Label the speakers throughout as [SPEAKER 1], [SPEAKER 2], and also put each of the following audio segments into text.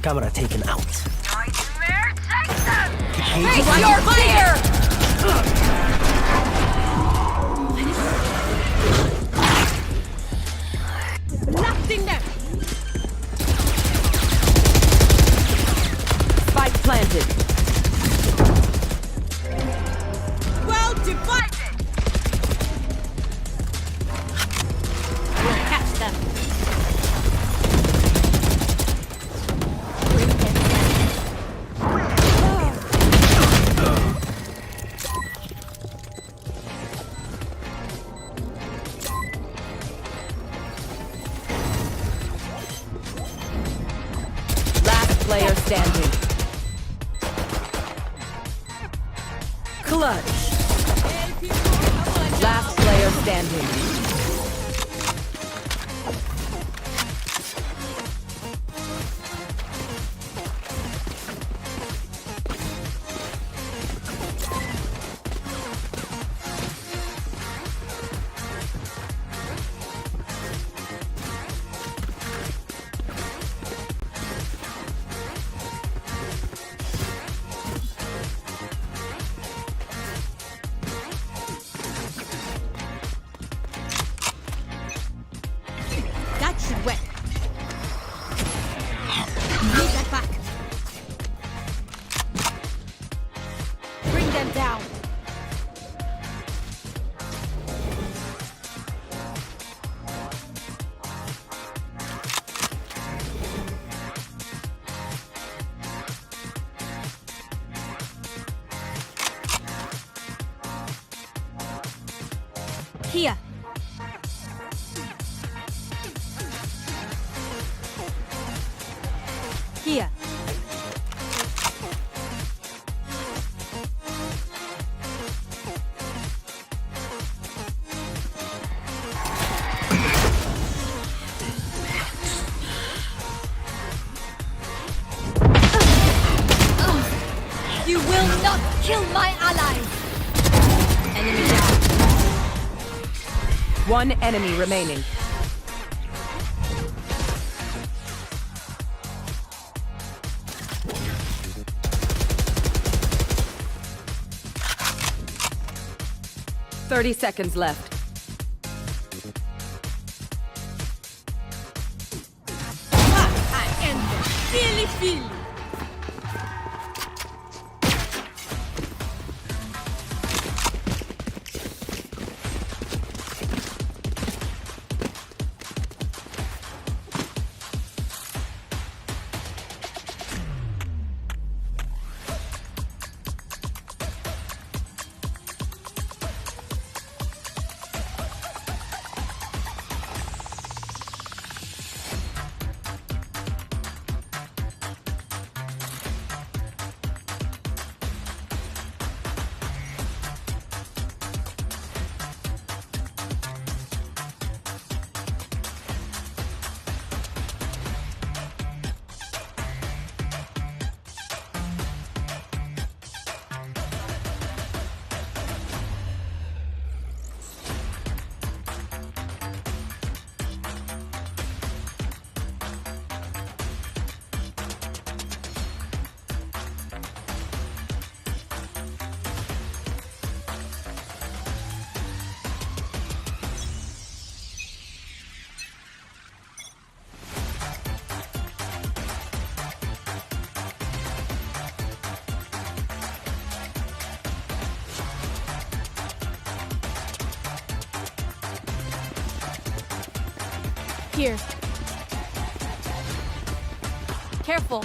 [SPEAKER 1] Camera taken out.
[SPEAKER 2] Nightmare Texas!
[SPEAKER 3] Face your fire! Blasting them! Spike planted. Well divided! We'll catch them. Bring them player standing. Clutch. Last player standing. That should wet. Need that back. Bring them down. Here. Here. You will not kill my allies! Enemy down. One enemy remaining. Thirty seconds left. I am the Philly. Here. Careful.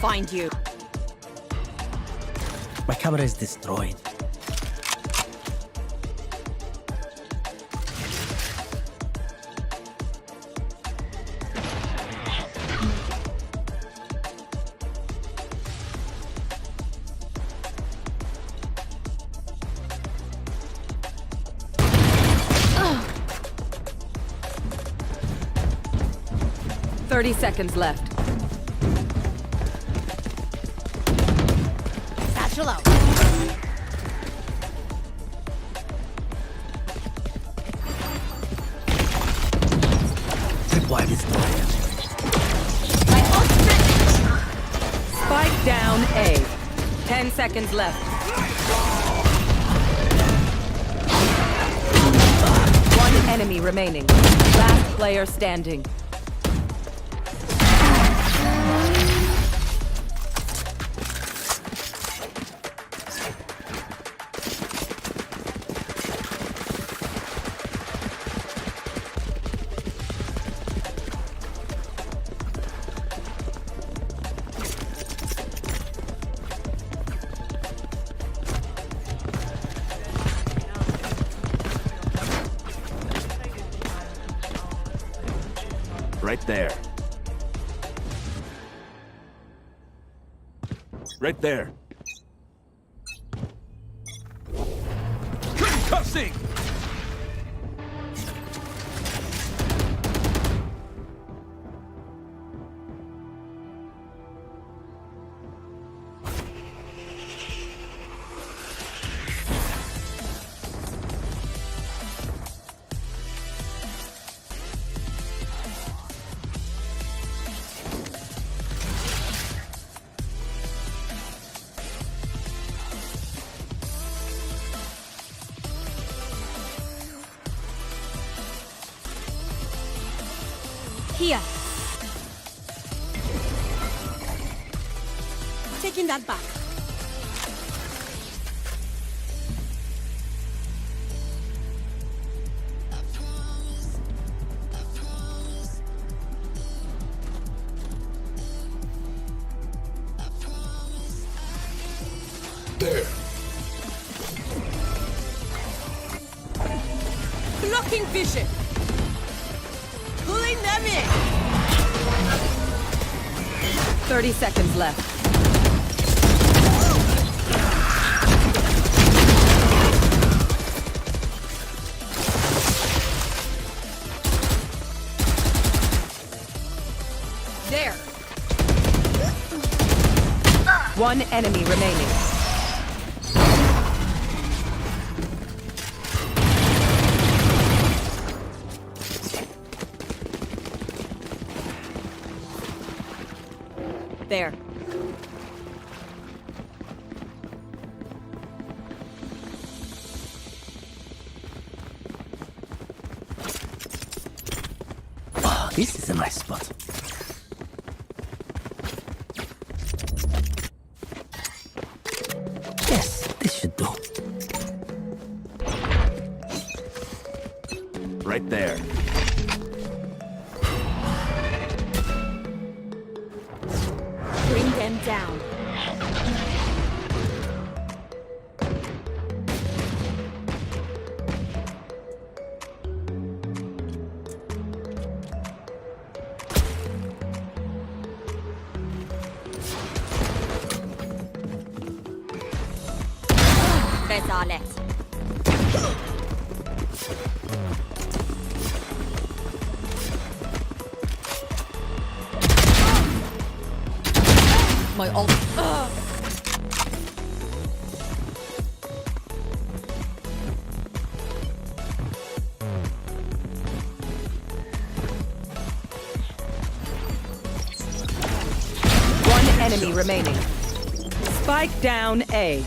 [SPEAKER 3] find you.
[SPEAKER 1] My camera is destroyed.
[SPEAKER 3] Ugh. 30 seconds left. Satchel out.
[SPEAKER 1] Tripwire destroyed.
[SPEAKER 3] My ultimate. Spike down A. 10 seconds left. One enemy remaining. Last player standing.
[SPEAKER 4] Right there. Right there. Concussing!
[SPEAKER 3] Here. Taking that back.
[SPEAKER 4] There.
[SPEAKER 3] Blocking vision. Pulling them in. 30 seconds left. There. One enemy remaining. There.
[SPEAKER 1] Oh, this is a nice spot. Yes, this should do.
[SPEAKER 4] Right there.
[SPEAKER 3] Bring them down. Rezalet. My ult. One enemy remaining. Spike down A.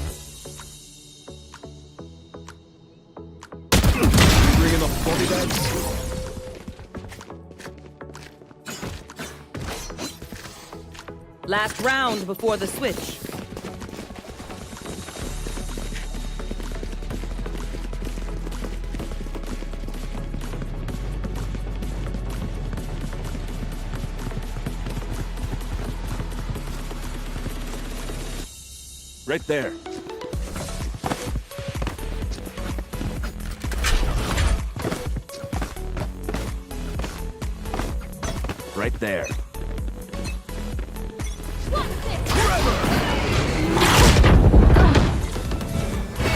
[SPEAKER 4] Bringing up body bags.
[SPEAKER 3] Last round before the switch.
[SPEAKER 4] Right there. Right there.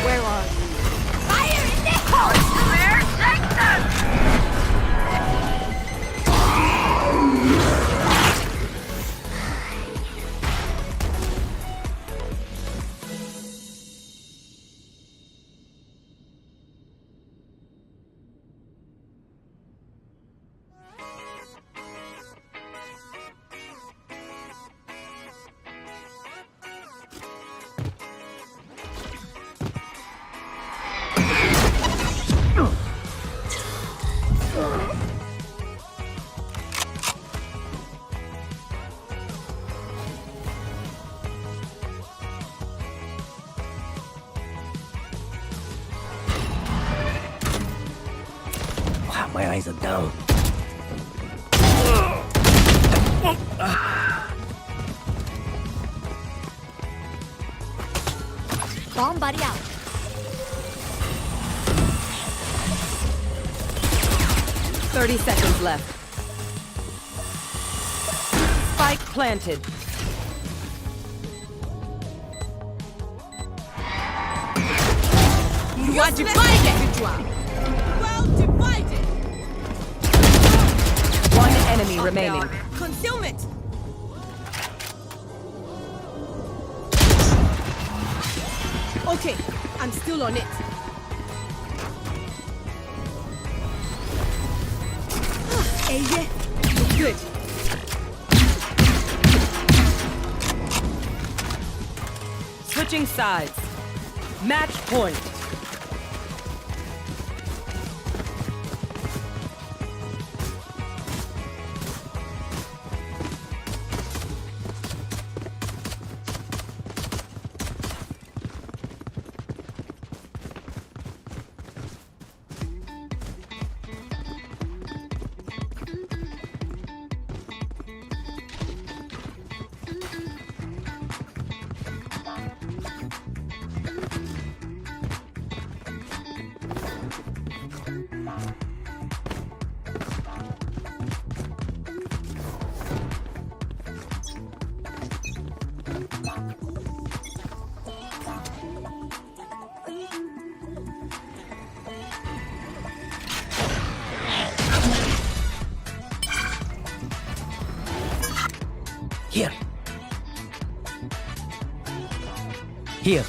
[SPEAKER 2] Where are you? Fire in the hole! Where takes us?
[SPEAKER 1] Wow, my eyes are down.
[SPEAKER 2] Bomb buddy out.
[SPEAKER 3] Thirty seconds left. Spike planted.
[SPEAKER 5] You are divided! Well divided!
[SPEAKER 3] One enemy remaining.
[SPEAKER 5] Concealment! Okay, I'm still on it. Asia, good.
[SPEAKER 3] Switching sides. Match point.
[SPEAKER 1] Here. Here.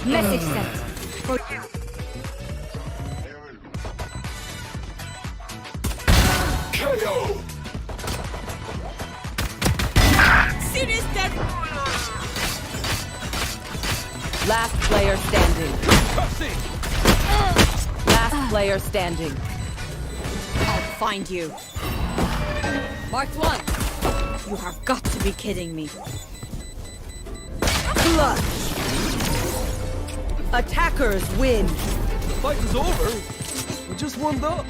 [SPEAKER 2] Message sent. For you.
[SPEAKER 4] KO!
[SPEAKER 5] Serious dead.
[SPEAKER 3] Last player standing. Last player standing.
[SPEAKER 5] I'll find you. Marked one. You have got to be kidding me.
[SPEAKER 3] Clutch. Attackers win.
[SPEAKER 4] Fight is over. We just warmed up.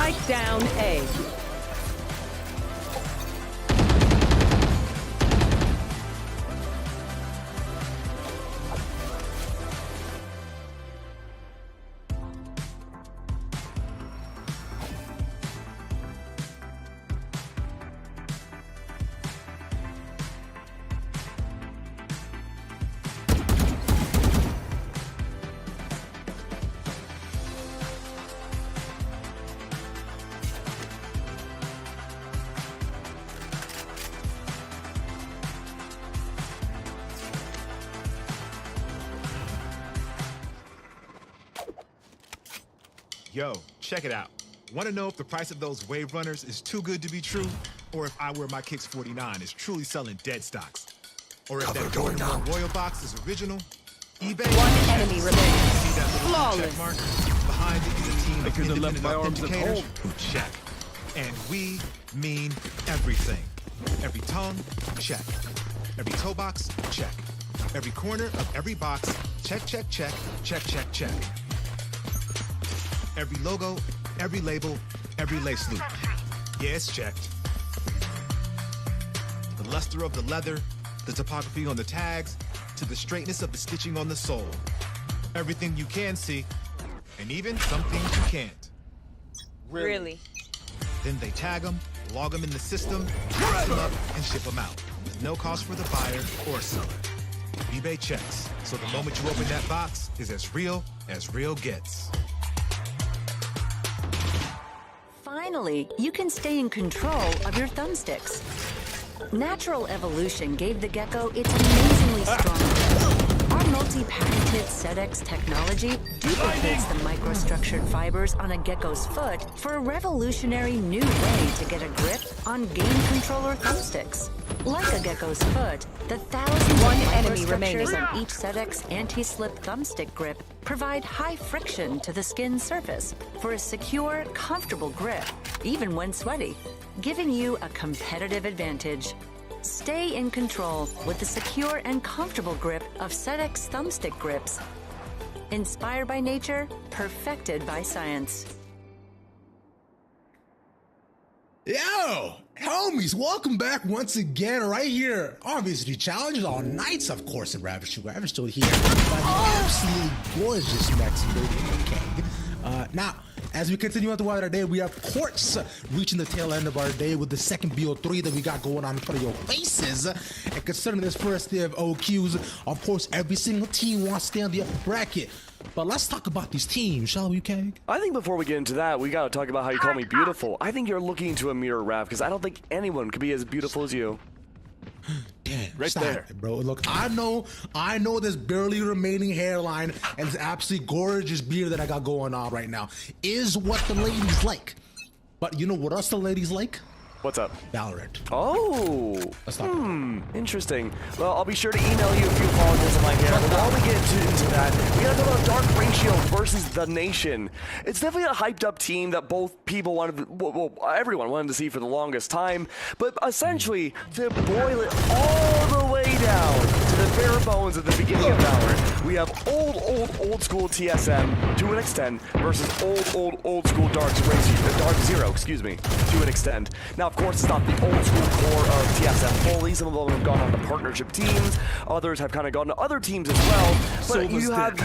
[SPEAKER 3] Spike down A.
[SPEAKER 6] Yo, check it out. Want to know if the price of those wave runners is too good to be true? Or if I Wear My Kicks 49 is truly selling dead stocks? Or if that Jordan Royal box is original? eBay?
[SPEAKER 3] One enemy remaining.
[SPEAKER 6] See that little
[SPEAKER 3] Flawless.
[SPEAKER 6] check mark? Behind it is a team
[SPEAKER 4] I
[SPEAKER 6] of
[SPEAKER 4] could have left
[SPEAKER 6] independent
[SPEAKER 4] my arms at
[SPEAKER 6] authenticators
[SPEAKER 4] home.
[SPEAKER 6] who check. And we mean everything. Every tongue, check. Every toe box, check. Every corner of every box, check, check, check, check, check, check. Every logo, every label, every lace loop. Yeah, it's checked. The luster of the leather, the topography on the tags, to the straightness of the stitching on the sole. Everything you can see, and even some things you can't.
[SPEAKER 5] Really?
[SPEAKER 6] Then they tag them, log them in the system, box them up, and ship them out, with no cost for the buyer or seller. eBay checks, so the moment you open that box is as real gets.
[SPEAKER 7] Finally, you can stay in control of your thumbsticks. Natural evolution gave the gecko its amazingly strong grip. Our multi-patented SetX technology duplicates the microstructured fibers on a gecko's foot for a revolutionary new way to get a grip on game controller thumbsticks. Like a gecko's foot, the thousands
[SPEAKER 3] One
[SPEAKER 7] of
[SPEAKER 3] enemy
[SPEAKER 7] microstructures
[SPEAKER 3] remaining.
[SPEAKER 7] on each SetX anti-slip thumbstick grip provide high friction to the skin surface for a secure, comfortable grip, even when sweaty, giving you a competitive advantage. Stay in control with the secure and comfortable grip of SetX thumbstick grips. Inspired by nature, perfected by science.
[SPEAKER 8] Yo, homies, welcome back once again right here. Obviously, challenges all nights, of course, in Ravage. Ravage still here. But absolutely gorgeous Mexican lady. Now, as we continue on throughout our day, we have courts reaching the tail end of our day with the second BO3 that we got going on in front of your faces. And concerning this first day of OQs, of course, every single team wants to stay on the upper bracket. But let's talk about these teams, shall we, Keg?
[SPEAKER 9] I think before we get into that, we gotta talk about how you call me beautiful. I think you're looking into a mirror, Raph, because I don't think anyone could be as beautiful as you.
[SPEAKER 8] Damn,
[SPEAKER 4] Right
[SPEAKER 8] stop
[SPEAKER 4] there.
[SPEAKER 8] it, bro. Look, I know this barely remaining hairline and this absolutely gorgeous beard that I got going on right now is what the ladies like. But you know what else the ladies like?
[SPEAKER 9] What's up?
[SPEAKER 8] Valorant.
[SPEAKER 9] Oh,
[SPEAKER 8] Let's talk about it.
[SPEAKER 9] interesting. Well, I'll be sure to email you a few follicles in my hair. But while we get into that, we gotta talk about Dark Ratio versus The Nation. It's definitely a hyped up team that both people wanted, well, everyone wanted to see for the longest time. But essentially, to boil it all the way down to the bare bones at the beginning of Valorant, we have old school TSM to an extent versus old school Dark Zero, to an extent. Now, of course, it's not the old school core of TSM fully. Some of them have gone on to partnership teams. Others have kind of gone to other teams as well. But you have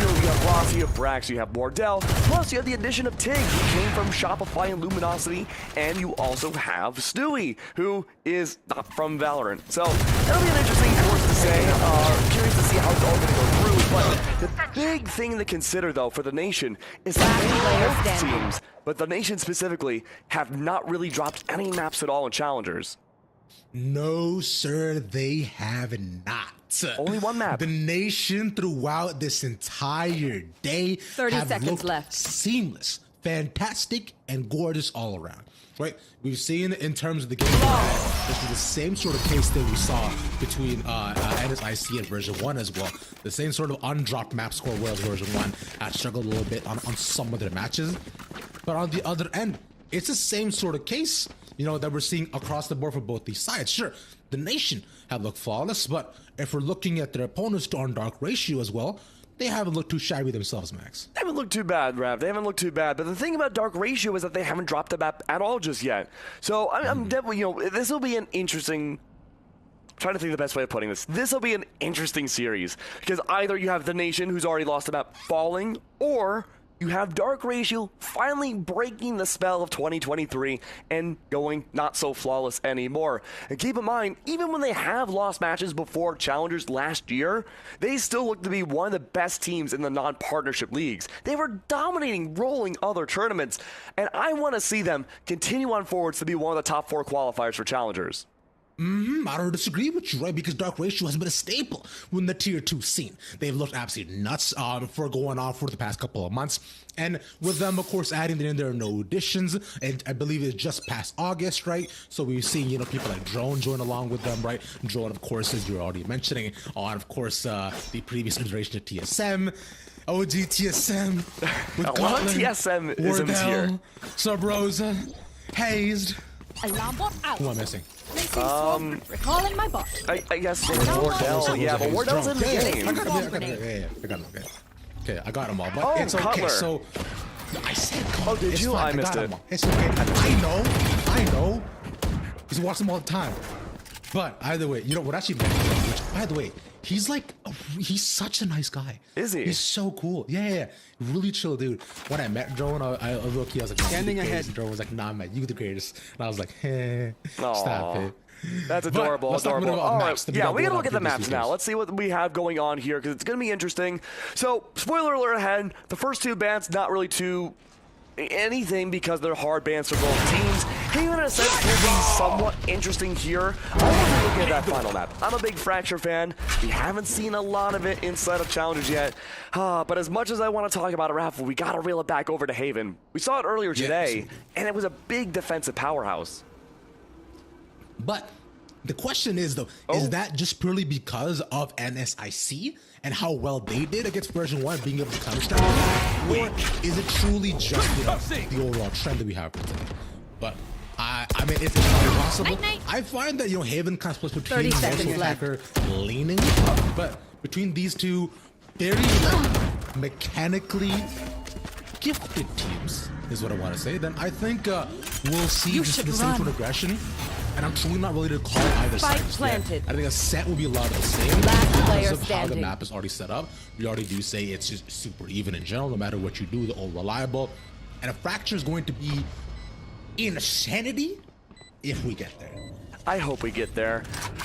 [SPEAKER 9] Ross, you have Brax, you have Wardell. Plus, you have the addition of Tig, who came from Shopify and Luminosity. And you also have Stewie, who is not from Valorant. So, that'll be an interesting course to say. Curious to see how it's all going to go through. But the big thing to consider, though, for the Nation is that both teams, but the Nation specifically, have not really dropped any maps at all in Challengers.
[SPEAKER 8] No, sir, they have not.
[SPEAKER 9] Only one map.
[SPEAKER 8] The Nation throughout this entire day
[SPEAKER 3] 30
[SPEAKER 8] have
[SPEAKER 3] seconds
[SPEAKER 8] looked
[SPEAKER 3] left.
[SPEAKER 8] seamless, fantastic, and gorgeous all around. Right? We've seen in terms of the gameplay, this was the same sort of case that we saw between NSIC and version 1 as well. The same sort of undropped map score, whereas version 1 had struggled a little bit on some of their matches. But on the other end, it's the same sort of case, you know, that we're seeing across the board for both these sides. Sure, the Nation have looked flawless, but if we're looking at their opponents on Dark Ratio as well, they haven't looked too shabby themselves, Max.
[SPEAKER 9] They haven't looked too bad, Rav. They haven't looked too bad. But the thing about Dark Ratio is that they haven't dropped the map at all just yet. So I'm definitely, this will be an interesting. Trying to think of the best way of putting this. This will be an interesting series because either you have the Nation, who's already lost the map, falling, or you have Dark Ratio finally breaking the spell of 2023 and going not so flawless anymore. And keep in mind, even when they have lost matches before Challengers last year, they still look to be one of the best teams in the non-partnership leagues. They were dominating, rolling other tournaments, and I want to see them continue on forwards to be one of the top 4 qualifiers for Challengers.
[SPEAKER 8] I don't disagree with you, right? Because Dark Ratio has been a staple within the Tier 2 scene. They've looked absolutely nuts for going on for the past couple of months. And with them, of course, adding in there are no additions. And I believe it's just past August, right? So we've seen, people like Drone join along with them, right? Drone, of course, as you're already mentioning, on, of course, the previous iteration of TSM. OG TSM. With
[SPEAKER 9] A lot of TSM isms here.
[SPEAKER 8] Sub Rosa. Hazed.
[SPEAKER 2] Alarm bot out.
[SPEAKER 8] Who am I missing?
[SPEAKER 2] Recalling my bot.
[SPEAKER 9] I guess Wardell. Yeah, but Wardell's in the game.
[SPEAKER 8] I got him. Okay, I got him all. But
[SPEAKER 9] Oh,
[SPEAKER 8] it's okay.
[SPEAKER 9] Cutler.
[SPEAKER 8] So I said Cutler.
[SPEAKER 9] Oh, did
[SPEAKER 8] It's
[SPEAKER 9] you?
[SPEAKER 8] fine.
[SPEAKER 9] I missed
[SPEAKER 8] got
[SPEAKER 9] it.
[SPEAKER 8] him all. It's okay. I know. He's watching them all the time. But either way, what actually meant, which, by the way, he's such a nice guy.
[SPEAKER 9] Is he?
[SPEAKER 8] He's so cool. Yeah. Really chill dude. When I met Drone, I was like,
[SPEAKER 4] Standing ahead.
[SPEAKER 8] And Drone was like, nah, man, you the greatest. And I was like, hey, stop it.
[SPEAKER 9] That's adorable.
[SPEAKER 8] let's talk
[SPEAKER 9] Adorable.
[SPEAKER 8] about
[SPEAKER 9] All
[SPEAKER 8] maps.
[SPEAKER 9] right.
[SPEAKER 8] Then
[SPEAKER 9] Yeah, we
[SPEAKER 8] go
[SPEAKER 9] gotta look at the
[SPEAKER 8] previous
[SPEAKER 9] maps
[SPEAKER 8] seasons.
[SPEAKER 9] now. Let's see what we have going on here because it's gonna be interesting. So, spoiler alert ahead. The first 2 bans not really too anything because they're hard bans for both teams. Haven in a sense will be somewhat interesting here. I want to look at that final map. I'm a big Fracture fan. We haven't seen a lot of it inside of Challengers yet. But as much as I want to talk about a raffle, we gotta reel it back over to Haven. We saw it earlier today, and it was a big defensive powerhouse.
[SPEAKER 8] But the question is, though, is that just purely because of NSIC and how well they did against version 1 being able to counter-strike? Or is it truly just the overall trend that we have for today? But I mean, it's entirely possible.
[SPEAKER 2] Night.
[SPEAKER 8] I find that, Haven kind of splits between
[SPEAKER 3] 30 seconds
[SPEAKER 8] more
[SPEAKER 3] left.
[SPEAKER 8] attacker leaning, but between these two very mechanically gifted teams, is what I want to say, then I think we'll see just the same sort of aggression. And I'm truly not ready to call either side.
[SPEAKER 3] Spike
[SPEAKER 8] just yet.
[SPEAKER 3] planted.
[SPEAKER 8] I think a set will be a lot of the same.
[SPEAKER 3] Last player
[SPEAKER 8] Because of how the
[SPEAKER 3] standing.
[SPEAKER 8] map is already set up. We already do say it's just super even in general, no matter what you do, they're all reliable. And a Fracture is going to be insanity if we get there.
[SPEAKER 9] I hope we get there.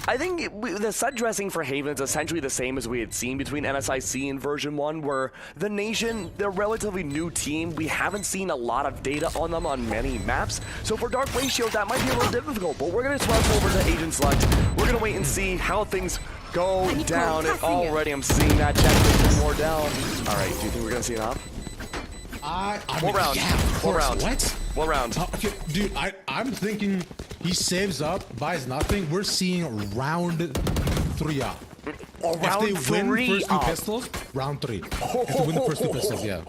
[SPEAKER 9] I think the set dressing for Haven is essentially the same as we had seen between NSIC and version 1, where the Nation, they're a relatively new team. We haven't seen a lot of data on them on many maps. So for Dark Ratio, that might be a little difficult, but we're going to swap over to Agent Select. We're going to wait and see how things go down. And already I'm seeing that check more down. All right, do you think we're going to see enough? What round?
[SPEAKER 8] Yeah, of
[SPEAKER 9] What
[SPEAKER 8] course.
[SPEAKER 9] round?
[SPEAKER 8] What?
[SPEAKER 9] What round?
[SPEAKER 8] Okay, dude, I'm thinking he saves up, buys nothing. We're seeing round 3 up.
[SPEAKER 9] Round
[SPEAKER 8] if they win
[SPEAKER 9] 3
[SPEAKER 8] first 2
[SPEAKER 9] up.
[SPEAKER 8] pistols, round 3. If they win the first 2 pistols, yeah.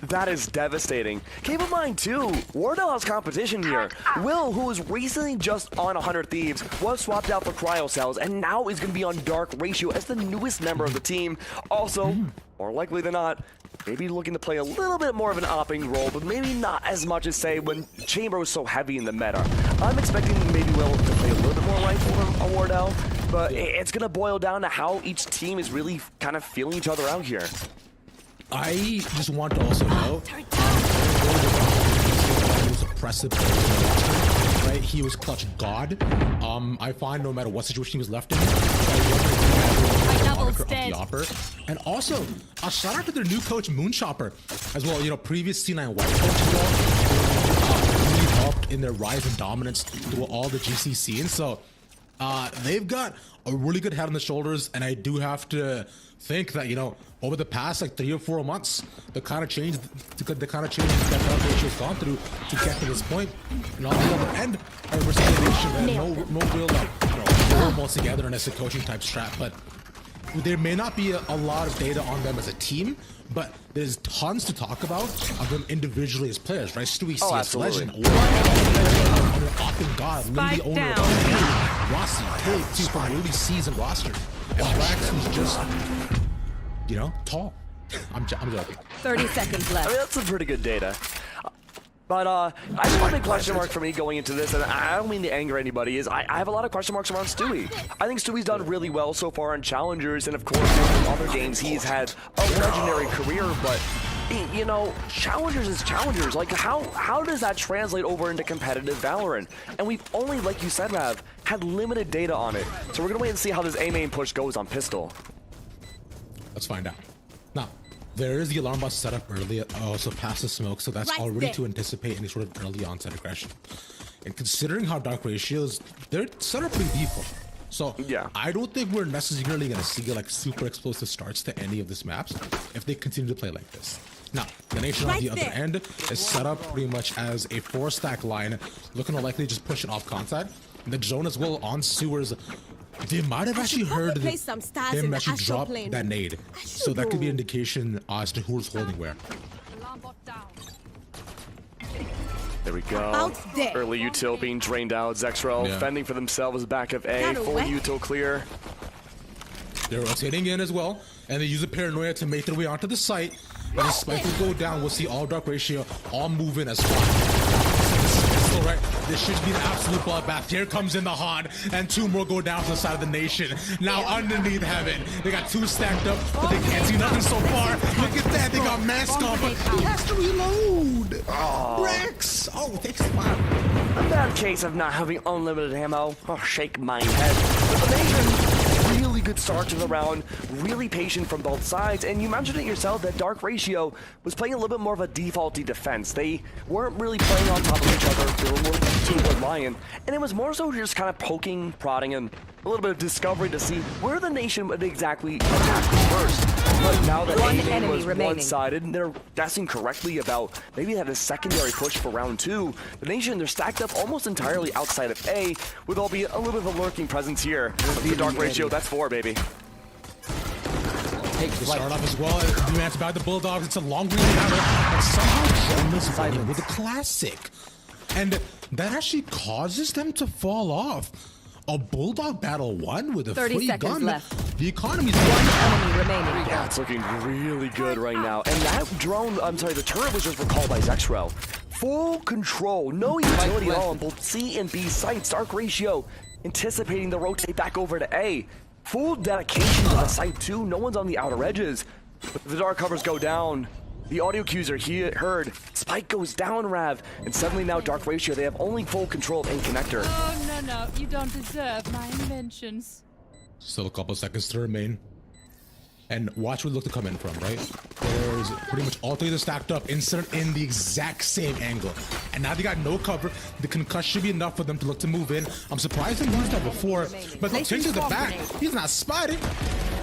[SPEAKER 9] That is devastating. Keep in mind, too, Wardell has competition here. Will, who was recently just on 100 Thieves, was swapped out for Cryo Cells, and now is going to be on Dark Ratio as the newest member of the team. Also, more likely than not, maybe looking to play a little bit more of an opping role, but maybe not as much as, say, when Chamber was so heavy in the meta. I'm expecting maybe Will to play a little bit more rifle than Wardell, but it's going to boil down to how each team is really kind of feeling each other out here.
[SPEAKER 8] I just want to also know, he was oppressive, right? He was clutch god. I find no matter what situation he was left in, and also a shout out to their new coach Moonchopper as well. Previous C9 White coach as well, really helped in their rise in dominance through all the GCC, and so they've got a really good head on the shoulders. And I do have to think that over the past 3 or 4 months, the kind of change that Dark Ratio has gone through to get to this point, and on the other end, I remember saying that no real almost together and as a coaching type strat, but there may not be a lot of data on them as a team, but there's tons to talk about of them individually as players, right? Stewie CS
[SPEAKER 9] absolutely.
[SPEAKER 8] Legend, owner Oppen God, literally
[SPEAKER 3] Spike
[SPEAKER 8] owner
[SPEAKER 3] down.
[SPEAKER 8] of Rossi, Pig, from a really seasoned roster, and Brax who's just, tall. I'm joking.
[SPEAKER 3] 30 seconds
[SPEAKER 9] I
[SPEAKER 3] left.
[SPEAKER 9] mean, that's some pretty good data. But I just have a big question mark for me going into this, and I don't mean to anger anybody, is I have a lot of question marks around Stewie. I think Stewie's done really well so far in Challengers, and of course in other games he's had a legendary career, but you know, Challengers is Challengers. Like, how does that translate over into competitive Valorant? And we've only, like you said, Rav, had limited data on it. So we're gonna wait and see how this A main push goes on Pistol.
[SPEAKER 8] Let's find out. Now, there is the alarm bot set up early, also past the smoke, so that's already to anticipate any sort of early onset aggression. And considering how dark ratios, they're set up pretty default. So
[SPEAKER 9] yeah,
[SPEAKER 8] I don't think we're necessarily going to see like super explosive starts to any of these maps if they continue to play like this. Now, the Nation on the other end is set up pretty much as a 4-stack line, looking to likely just push it off contact. And the drone as well on sewers. They might have actually heard him actually drop that nade. So that could be an indication as to who's holding where.
[SPEAKER 9] There we go. Early util being drained out. Zexrel fending for themselves back of A. Full util clear.
[SPEAKER 8] They're rotating in as well. And they use a paranoia to make their way onto the site. And the spike will go down. We'll see all dark ratio all moving as well. Right. This should be an absolute bloodbath. Here comes in the Hod, and 2 more go down to the side of the Nation. Now underneath Heaven, they got 2 stacked up, but they can't see nothing so far. Look at that, they got mask on, but he has to reload. Rex! Oh, thanks a lot.
[SPEAKER 9] A bad case of not having unlimited ammo. Oh, shake my head. But the Nation, really good start to the round, really patient from both sides, and you mentioned it yourself that Dark Ratio was playing a little bit more of a defaulty defense. They weren't really playing on top of each other, they were more team reliant, and it was more so just kind of poking, prodding, and a little bit of discovery to see where the Nation would exactly attack first. But now that A was one-sided, and they're guessing correctly about maybe they had a secondary push for round 2. The Nation, they're stacked up almost entirely outside of A, with albeit a little bit of a lurking presence here. The Dark Ratio, that's 4, baby.
[SPEAKER 8] They start off as well. The man's by the Bulldogs. It's a long range hammer, and somehow Jonas fighting with a classic. And that actually causes them to fall off. A Bulldog battle 1 with a
[SPEAKER 3] 30
[SPEAKER 8] free
[SPEAKER 3] seconds
[SPEAKER 8] gun.
[SPEAKER 3] left.
[SPEAKER 8] The economy's
[SPEAKER 3] 1 enemy remaining.
[SPEAKER 9] Yeah, it's looking really good right now. And that drone, I'm sorry, the turret was just recalled by Zexrel. Full control, no utility at all on both C and B sites. Dark Ratio anticipating the rotate back over to A. Full dedication to the site too. No one's on the outer edges. But the dark covers go down. The audio cues are heard. Spike goes down, Rav. And suddenly now Dark Ratio, they have only full control of A connector.
[SPEAKER 5] Oh, no. You don't deserve my inventions.
[SPEAKER 8] Still a couple seconds to remain. And watch where they look to come in from, right? There's pretty much all 3 of them stacked up, inserted in the exact same angle. And now they got no cover. The concussion should be enough for them to look to move in. I'm surprised they used that before, but they'll take to the back. He's not spotted.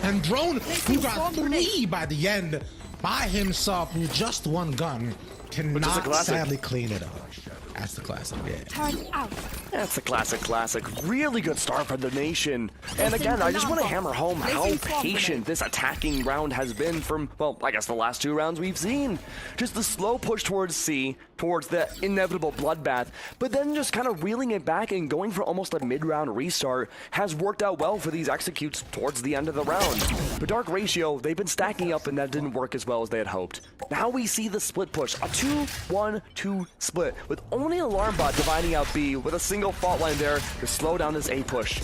[SPEAKER 8] And Drone, who got 3 by the end, by himself with just 1 gun, cannot sadly clean it up. That's the classic, yeah.
[SPEAKER 5] Turn out.
[SPEAKER 9] That's a classic. Really good start for the Nation. And again, I just want to hammer home how patient this attacking round has been from, well, I guess the last 2 rounds we've seen. Just the slow push towards C, towards the inevitable bloodbath, but then just kind of reeling it back and going for almost a mid-round restart has worked out well for these executes towards the end of the round. But Dark Ratio, they've been stacking up and that didn't work as well as they had hoped. Now we see the split push, a 2-1-2 split, with only Alarm Bot dividing out B with a single fault line there to slow down this A push.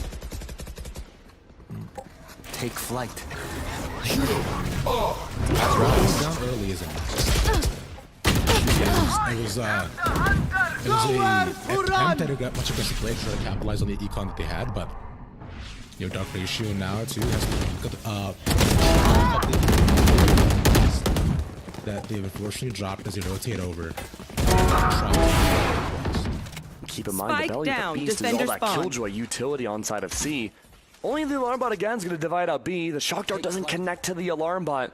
[SPEAKER 1] Take flight.
[SPEAKER 8] Down early, isn't it? It was a attempt to get much aggressive play to try to capitalize on the econ that they had, but your Dark Ratio now too has that they've unfortunately dropped as they rotate over.
[SPEAKER 9] Keep in mind the belly of the beast is all that killjoy utility on side of C. Only the alarm bot again is going to divide out B. The shock dart doesn't connect to the alarm bot.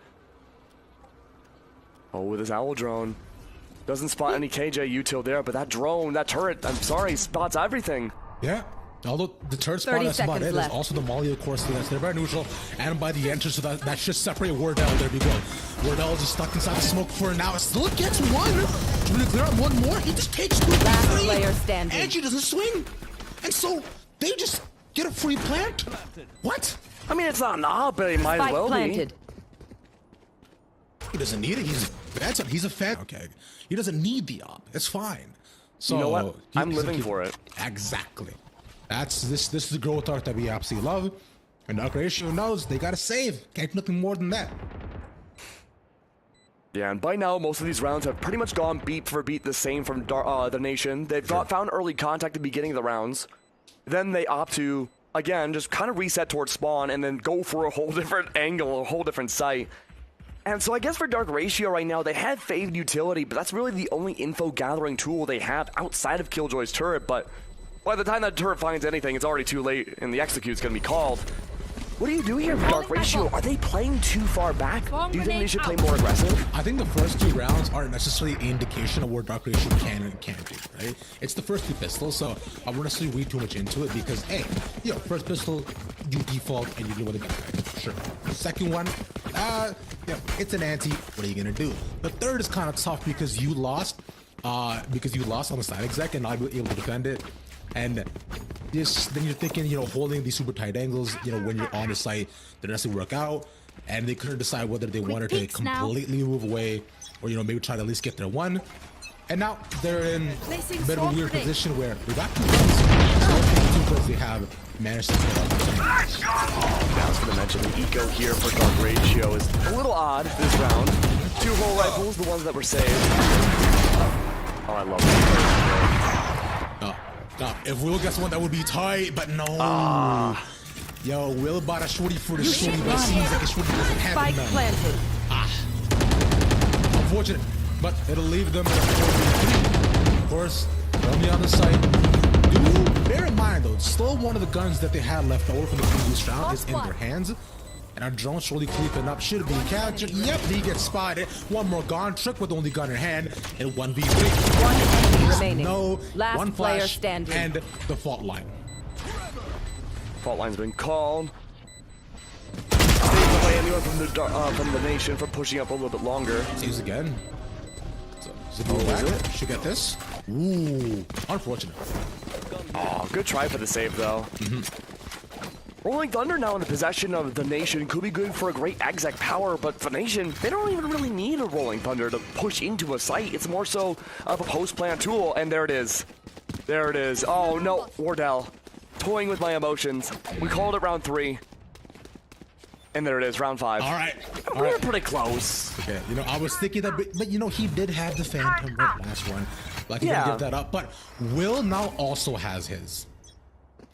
[SPEAKER 9] Oh, with his owl drone. Doesn't spot any KJ util there, but that drone, that turret, I'm sorry, spots everything.
[SPEAKER 8] Yeah. Although the turret spot, that's about it. There's also the Molly, of course, that's there by neutral and by the entrance, so that should separate Wardell. There we go. Wardell is just stuck inside the smoke for now. It still gets 1. To really clear out 1 more, he just takes 2.
[SPEAKER 3] Last player standing.
[SPEAKER 8] Angie doesn't swing. And so they just get a free plant? What?
[SPEAKER 9] I mean, it's not an op, but it might as well be.
[SPEAKER 8] He doesn't need it. He's a fan. Okay, he doesn't need the op. It's fine. So
[SPEAKER 9] you know what? I'm living for it.
[SPEAKER 8] Exactly. This is the growth arc that we absolutely love. And Dark Ratio knows they gotta save. Can't do nothing more than that.
[SPEAKER 9] Yeah, and by now, most of these rounds have pretty much gone beat for beat the same from the Nation. They've found early contact at the beginning of the rounds. Then they opt to, again, just kind of reset towards spawn and then go for a whole different angle, a whole different site. And so I guess for Dark Ratio right now, they have Faved Utility, but that's really the only info gathering tool they have outside of Killjoy's turret. But by the time that turret finds anything, it's already too late and the execute's going to be called. What do you do here for Dark Ratio? Are they playing too far back? Do you think they should play more aggressive?
[SPEAKER 8] I think the first 2 rounds aren't necessarily an indication of where Dark Ratio can and can't do, right? It's the first 2 pistols, so I wouldn't necessarily read too much into it because, hey, first pistol, you default and you deal with a gunfight. Sure. Second one, it's an ante. What are you gonna do? The third is kind of tough because you lost on the side exec and not able to defend it. And then you're thinking, holding these super tight angles, when you're on the site, they don't necessarily work out. And they couldn't decide whether they wanted to completely move away or, maybe try to at least get their one. And now they're in a bit of a weird position where they got 2 guns. So they have managed to get up.
[SPEAKER 9] I was going to mention the eco here for Dark Ratio is a little odd this round. 2 whole rifles, the ones that were saved. Oh, I love that.
[SPEAKER 8] If Will gets one, that would be tight, but no. Yo, Will bought a shorty for the shorty, but it seems like a shorty doesn't have
[SPEAKER 3] Spike
[SPEAKER 8] none.
[SPEAKER 3] planted.
[SPEAKER 8] Unfortunate, but it'll leave them in a 4v3. Of course, only on the site. Bear in mind, though, still one of the guns that they had left over from the previous round is in their hands. And our drone surely creeping up. Should have been captured. Yep, he gets spotted. One more gone. Trick with the only gun in hand. And 1v3.
[SPEAKER 3] 1 enemy remaining.
[SPEAKER 8] No,
[SPEAKER 3] last
[SPEAKER 8] 1
[SPEAKER 3] player
[SPEAKER 8] flash
[SPEAKER 3] standing.
[SPEAKER 8] and the fault line.
[SPEAKER 9] Fault line's been called. Stays away anyone from the Nation for pushing up a little bit longer.
[SPEAKER 8] Saves again. So, should get this. Ooh, unfortunate.
[SPEAKER 9] Oh, good try for the save though. Rolling Thunder now in the possession of the Nation could be good for a great exec power, but the Nation, they don't even really need a Rolling Thunder to push into a site. It's more so of a post-plant tool, and there it is. There it is. Oh no, Wardell. Toying with my emotions. We called it round 3. And there it is, round 5.
[SPEAKER 8] All right.
[SPEAKER 9] We were pretty close.
[SPEAKER 8] Okay, I was thinking that, but he did have the Phantom right last one. Like, you gotta give that up. But Will now also has his.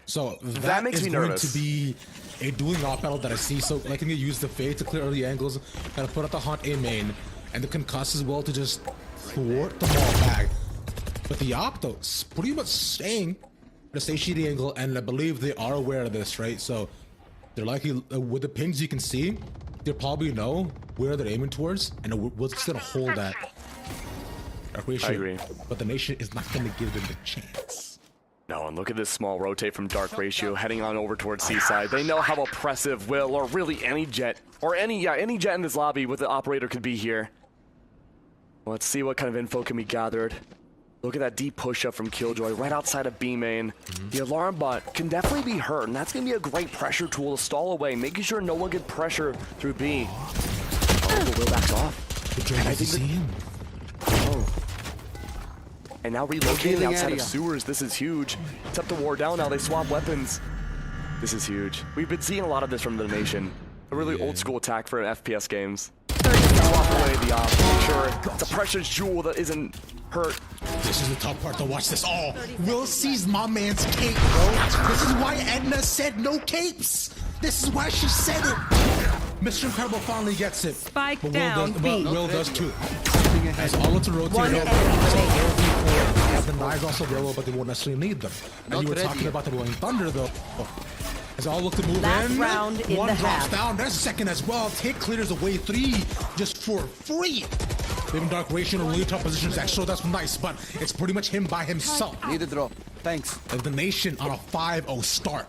[SPEAKER 8] So that
[SPEAKER 9] makes
[SPEAKER 8] is
[SPEAKER 9] me
[SPEAKER 8] going
[SPEAKER 9] nervous.
[SPEAKER 8] to be a dueling off battle that I see. So I can use the Fade to clear early angles, kind of put out the Hunt A main, and the Concuss as well to just thwart them all back. But the Op, though, is pretty much staying at a satiety angle, and I believe they are aware of this, right? So they're likely, with the pings you can see, they probably know where they're aiming towards, and we're just going to hold that.
[SPEAKER 9] I agree.
[SPEAKER 8] But the Nation is not going to give them the chance.
[SPEAKER 9] No, and look at this small rotate from Dark Ratio heading on over towards Seaside. They know how oppressive Will, or really any jet, or any jet in this lobby with the operator could be here. Let's see what kind of info can be gathered. Look at that deep push-up from Killjoy right outside of B main. The alarm bot can definitely be hurt, and that's going to be a great pressure tool to stall away, making sure no one can pressure through B. Oh, Will backs off.
[SPEAKER 8] I think him.
[SPEAKER 9] Oh. And now relocating outside of sewers. This is huge. It's up to Wardell now. They swap weapons. This is huge. We've been seeing a lot of this from the Nation. A really old school attack for FPS games. Swap away the op. Make sure it's a precious jewel that isn't hurt.
[SPEAKER 8] This is the tough part to watch this all. Will sees my man's cape, bro. This is why Edna said no capes. This is why she said it. Mr. Incredible finally gets it.
[SPEAKER 3] Spike
[SPEAKER 8] but
[SPEAKER 3] down,
[SPEAKER 8] Will does too. As all of the rotate
[SPEAKER 3] One
[SPEAKER 8] over, have the knives also available, but they won't necessarily need them. And you were talking about the Rolling Thunder though. As all look to move
[SPEAKER 3] Last
[SPEAKER 8] in.
[SPEAKER 3] round in
[SPEAKER 8] One
[SPEAKER 3] the
[SPEAKER 8] drops
[SPEAKER 3] half.
[SPEAKER 8] down. There's a second as well. Take clears away 3 just for free. Leaving Dark Ratio in a really tough position. Actually, that's nice, but it's pretty much him by himself.
[SPEAKER 4] Need a drop. Thanks.
[SPEAKER 8] As the Nation on a 5-0 start.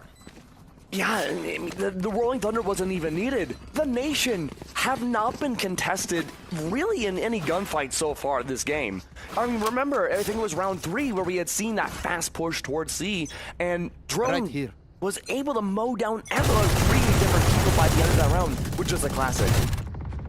[SPEAKER 9] Yeah, I mean, the Rolling Thunder wasn't even needed. The Nation have not been contested really in any gunfight so far this game. I mean, remember, I think it was round 3 where we had seen that fast push towards C, and Drone was able to mow down 3 different people by the end of that round, which is a classic.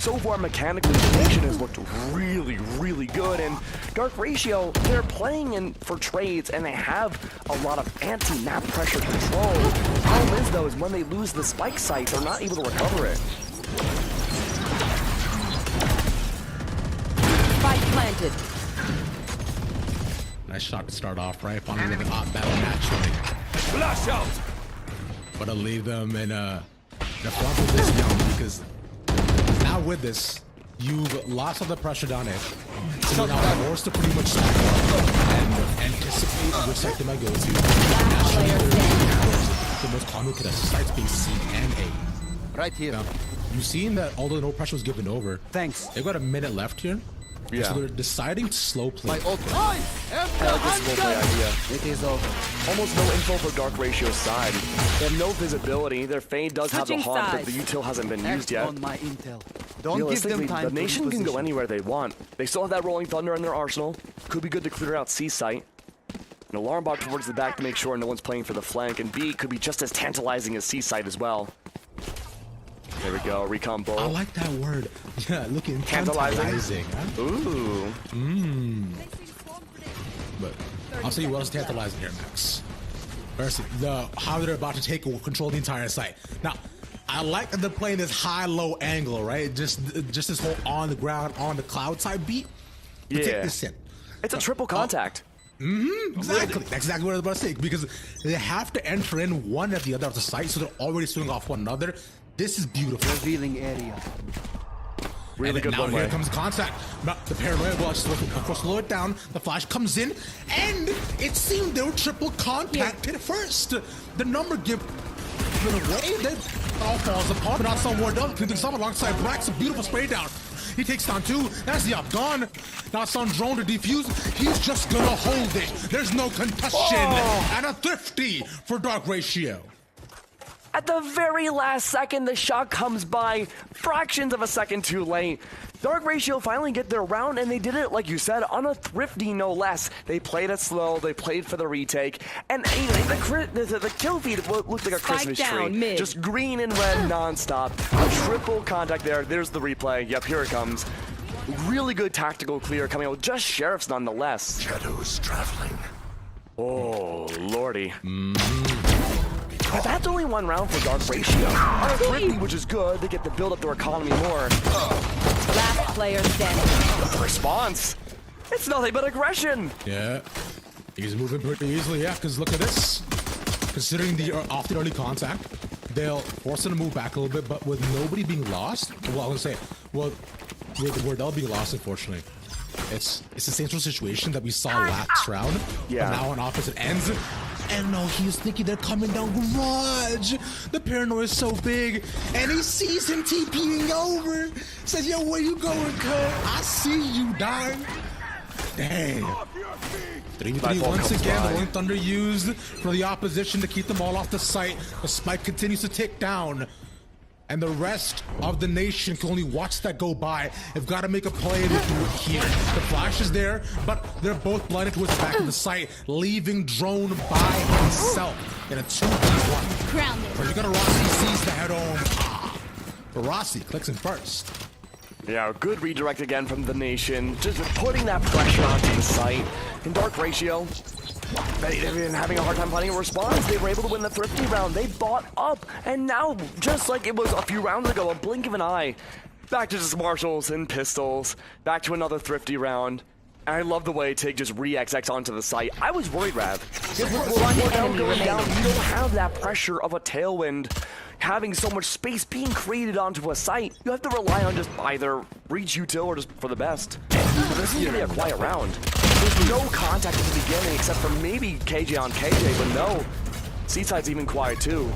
[SPEAKER 9] So far, mechanically, the Nation has looked really, really good, and Dark Ratio, they're playing in for trades, and they have a lot of anti-map pressure control. The problem is, though, is when they lose the spike site, they're not able to recover it.
[SPEAKER 3] Spike planted.
[SPEAKER 8] Nice shot to start off, right? Finally with an hot battle naturally.
[SPEAKER 4] Flash out!
[SPEAKER 8] But I'll leave them in the front with this young because now with this, you've lost all the pressure down it. So you're now forced to pretty much stack up and anticipate which side they might go to. Naturally, the most common contested sites being C and A.
[SPEAKER 1] Right here.
[SPEAKER 8] Now, you've seen that although no pressure was given over,
[SPEAKER 1] Thanks.
[SPEAKER 8] they've got a minute left here.
[SPEAKER 9] Yeah.
[SPEAKER 8] So they're deciding to slow play.
[SPEAKER 1] My ult.
[SPEAKER 9] I like this slow play idea.
[SPEAKER 1] It is over.
[SPEAKER 9] Almost no info for Dark Ratio's side. They have no visibility. Their Fade does have the
[SPEAKER 3] Touching
[SPEAKER 9] haunt, but
[SPEAKER 3] sides.
[SPEAKER 9] the util hasn't been
[SPEAKER 1] Act
[SPEAKER 9] used yet.
[SPEAKER 1] on my intel. Don't give
[SPEAKER 9] Realistically,
[SPEAKER 1] them time
[SPEAKER 9] the
[SPEAKER 1] to
[SPEAKER 9] Nation can go
[SPEAKER 1] reposition.
[SPEAKER 9] anywhere they want. They still have that Rolling Thunder in their arsenal. Could be good to clear out C site. An alarm bot towards the back to make sure no one's playing for the flank, and B could be just as tantalizing as C site as well. There we go, recon
[SPEAKER 8] I
[SPEAKER 9] bull.
[SPEAKER 8] like that word. Yeah, looking
[SPEAKER 9] Tantalizing.
[SPEAKER 8] tantalizing. Huh?
[SPEAKER 9] Ooh.
[SPEAKER 8] But I'll tell you what else tantalizing here, Max. First, how they're about to take control of the entire site. Now, I like that they're playing this high-low angle, right? Just this whole on the ground, on the cloud side beat. But
[SPEAKER 9] Yeah.
[SPEAKER 8] take this in.
[SPEAKER 9] It's a triple contact.
[SPEAKER 8] Exactly. That's exactly what I was about to say. Because they have to enter in one at the other of the site, so they're already swinging off one another. This is beautiful.
[SPEAKER 1] Revealing area.
[SPEAKER 9] Really
[SPEAKER 8] And
[SPEAKER 9] good
[SPEAKER 8] now
[SPEAKER 9] one
[SPEAKER 8] here
[SPEAKER 9] way.
[SPEAKER 8] comes the contact. Now, the paranoia will just, of course, slow it down. The flash comes in, and it seemed they were triple contacted first. The number given away, then it all falls apart. But not somewhere else. Clinton's up alongside Brax, a beautiful spray down. He takes down two. That's the up gone. Now it's on drone to defuse. He's just gonna hold it. There's no contestation. And a thrifty for Dark Ratio.
[SPEAKER 9] At the very last second, the shot comes by, fractions of a second too late. Dark Ratio finally get their round, and they did it, like you said, on a thrifty, no less. They played it slow, they played for the retake, and the kill feed looked like a
[SPEAKER 3] Spike
[SPEAKER 9] Christmas
[SPEAKER 3] down,
[SPEAKER 9] tree.
[SPEAKER 3] mid.
[SPEAKER 9] Just green and red nonstop. A triple contact there. There's the replay. Yep, here it comes. Really good tactical clear coming out with just sheriffs nonetheless.
[SPEAKER 6] Shadows traveling.
[SPEAKER 9] Oh, lordy. But that's only one round for Dark Ratio. On a thrifty, which is good, they get to build up their economy more.
[SPEAKER 3] Last player standing.
[SPEAKER 9] Response. It's nothing but aggression.
[SPEAKER 8] Yeah. He's moving pretty easily, yeah, because look at this. Considering the often early contact, they'll force him to move back a little bit, but with nobody being lost, well, I was gonna say, well, with Wardell being lost, unfortunately, it's the same sort of situation that we saw last round,
[SPEAKER 9] Yeah.
[SPEAKER 8] but now on opposite ends. And no, he was thinking they're coming down garage. The paranoia is so big, and he sees him TPing over. Says, yo, where you going, cuz? I see you, dog. Dang. 3v3 once again, the Rolling Thunder used for the opposition to keep them all off the site. The spike continues to tick down. And the rest of the nation can only watch that go by. They've got to make a play to do it here. The flash is there, but they're both blinded towards the back of the site, leaving Drone by himself in a 2v1.
[SPEAKER 2] Grounded.
[SPEAKER 8] But you got a Rossi sees the head on. But Rossi clicks in first.
[SPEAKER 9] Yeah, good redirect again from the nation. Just putting that pressure onto the site. In Dark Ratio, they've been having a hard time finding a response. They were able to win the thrifty round. They bought up, and now, just like it was a few rounds ago, a blink of an eye, back to just marshals and pistols, back to another thrifty round. And I love the way Tig just re-XX onto the site. I was worried, Rav. If we're down, going down, you don't have that pressure of a tailwind having so much space being created onto a site. You have to rely on just either reach util or just for the best. This is gonna be a quiet round. There's no contact at the beginning except for maybe KJ on KJ, but no. C-side's even quiet too.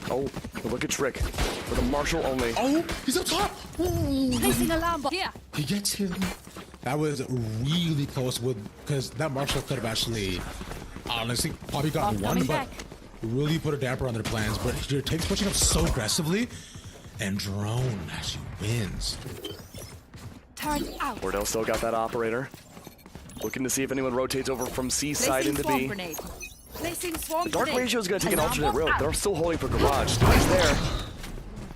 [SPEAKER 9] Oh, look at Trick. With a Marshall only.
[SPEAKER 8] Oh, he's up top. Ooh.
[SPEAKER 2] Placing alarm bot. Here.
[SPEAKER 8] He gets him. That was really close because that Marshall could have actually, honestly, probably gotten one,
[SPEAKER 2] coming
[SPEAKER 8] but
[SPEAKER 2] back.
[SPEAKER 8] really put a damper on their plans. But Take's pushing up so aggressively, and Drone actually wins.
[SPEAKER 2] Turn out.
[SPEAKER 9] Wardell still got that operator. Looking to see if anyone rotates over from C side
[SPEAKER 2] Placing
[SPEAKER 9] into
[SPEAKER 2] swarm
[SPEAKER 9] B.
[SPEAKER 2] grenade. Placing swarm
[SPEAKER 9] Dark
[SPEAKER 2] grenade.
[SPEAKER 9] Ratio is going to take an
[SPEAKER 2] Alarm
[SPEAKER 9] alternate
[SPEAKER 2] bot
[SPEAKER 9] route.
[SPEAKER 2] out.
[SPEAKER 9] They're still holding for garage. He's there.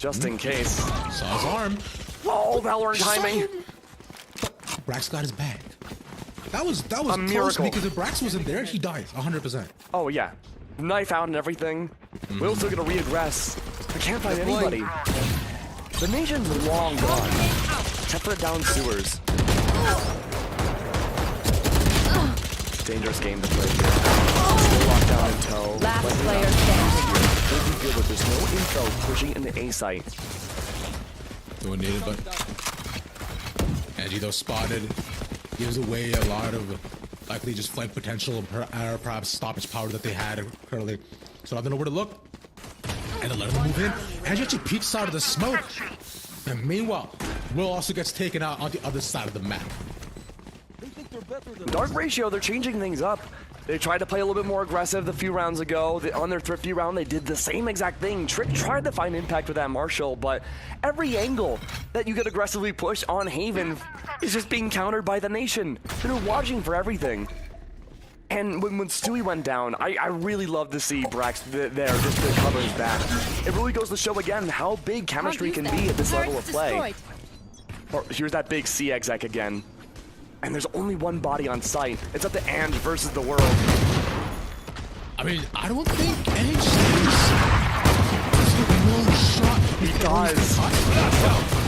[SPEAKER 9] just in case.
[SPEAKER 8] Saw his arm.
[SPEAKER 9] Oh, Valorant timing.
[SPEAKER 8] Brax got his bag. That was
[SPEAKER 9] A
[SPEAKER 8] close
[SPEAKER 9] miracle.
[SPEAKER 8] because if Brax wasn't there, he dies 100%.
[SPEAKER 9] Oh, yeah. Knife out and everything. Will's still gonna reaggress. We can't find anybody. The nation's long gone. Except for the down sewers. Dangerous game to play here. Still locked down in tow.
[SPEAKER 3] Last player standing.
[SPEAKER 9] Doesn't feel that there's no info pushing in the A site.
[SPEAKER 8] No one needed, but Angie though spotted gives away a lot of likely just flank potential or perhaps stoppage power that they had currently. So now they know where to look. And then let them move in. Angie actually peeks out of the smoke. And meanwhile, Will also gets taken out on the other side of the map.
[SPEAKER 9] Dark Ratio, they're changing things up. They tried to play a little bit more aggressive a few rounds ago. On their Thrifty round, they did the same exact thing. Trick tried to find impact with that Marshall, but every angle that you could aggressively push on Haven is just being countered by the Nation. They're watching for everything. And when Stewie went down, I really love to see Brax there just to cover his back. It really goes to show again how big chemistry can be at this level of play. Oh, here's that big C exec again. And there's only one body on site. It's up to Ange versus the world.
[SPEAKER 8] I mean, I don't think Ange there's no shot.
[SPEAKER 9] He does.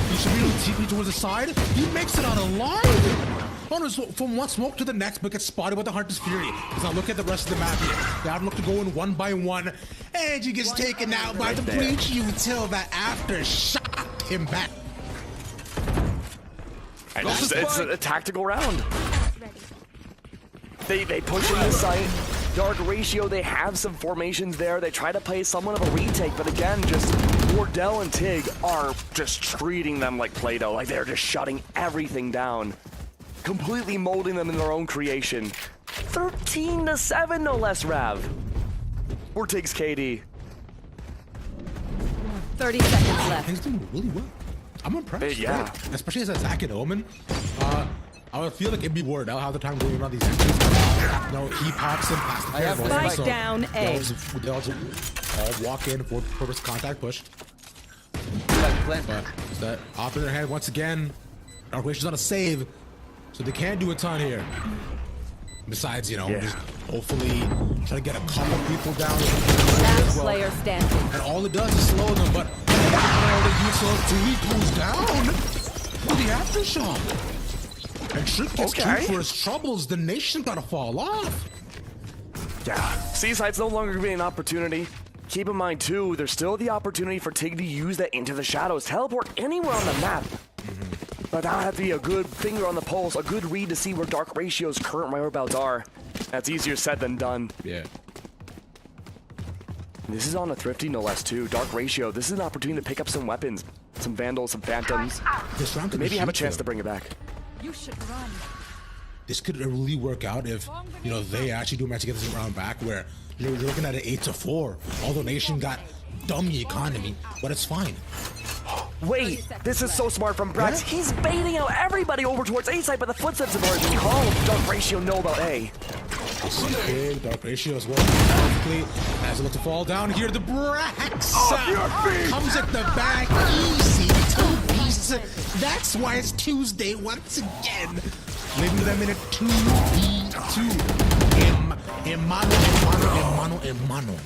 [SPEAKER 8] He should be able to TP towards the side. He makes it out alive. From one smoke to the next, but gets spotted with the Hunter's Fury. Because now look at the rest of the map here. They have to look to go in one by one. And he gets taken out by the breach until that after shot him back.
[SPEAKER 9] And it's a tactical round. They push in the site. Dark Ratio, they have some formations there. They try to play somewhat of a retake, but again, just Wardell and Tig are just treating them like Play-Doh. Like they're just shutting everything down. Completely molding them in their own creation. 13-7, no less, Rav. Or Tig's KD.
[SPEAKER 3] 30 seconds left.
[SPEAKER 8] He's doing really well. I'm impressed.
[SPEAKER 9] Yeah.
[SPEAKER 8] Right? Especially as a Zack and Omen. I would feel like it'd be Wardell how the time going around these entries. No, he pops in past the pair.
[SPEAKER 3] Spike
[SPEAKER 8] so
[SPEAKER 3] down A.
[SPEAKER 8] They'll all walk in for purpose contact push. But that off in their head once again. Dark Ratio's on a save, so they can't do a ton here. Besides, you know, just hopefully try to get a couple people down.
[SPEAKER 3] Last player standing.
[SPEAKER 8] And all it does is slow them, but all the use of Tui goes down with the aftershock. And Trick gets killed for his troubles. The Nation gotta fall off.
[SPEAKER 9] Yeah, Seaside's no longer gonna be an opportunity. Keep in mind too, there's still the opportunity for Tig to use that into the shadows, teleport anywhere on the map. But that'll have to be a good finger on the pulse, a good read to see where Dark Ratio's current whereabouts are. That's easier said than done.
[SPEAKER 8] Yeah.
[SPEAKER 9] This is on a Thrifty, no less, too. Dark Ratio, this is an opportunity to pick up some weapons, some Vandals, some Phantoms.
[SPEAKER 8] This round could
[SPEAKER 9] Maybe have a chance
[SPEAKER 8] though.
[SPEAKER 9] to bring it back.
[SPEAKER 5] You should run.
[SPEAKER 8] This could really work out if, you know, they actually do manage to get this round back where you're looking at an 8-4. Although Nation got dummy economy, but it's fine.
[SPEAKER 9] Wait, this is so smart from Brax. Yeah? He's baiting out everybody over towards A side, but the footsteps have already been called. Dark Ratio know about A.
[SPEAKER 8] This is big. Dark Ratio as well. Perfectly. As it looks to fall down here, the Brax comes at the back. Easy. 2 pieces. That's why it's Tuesday once again. Leaving them in a 2v2. Mano.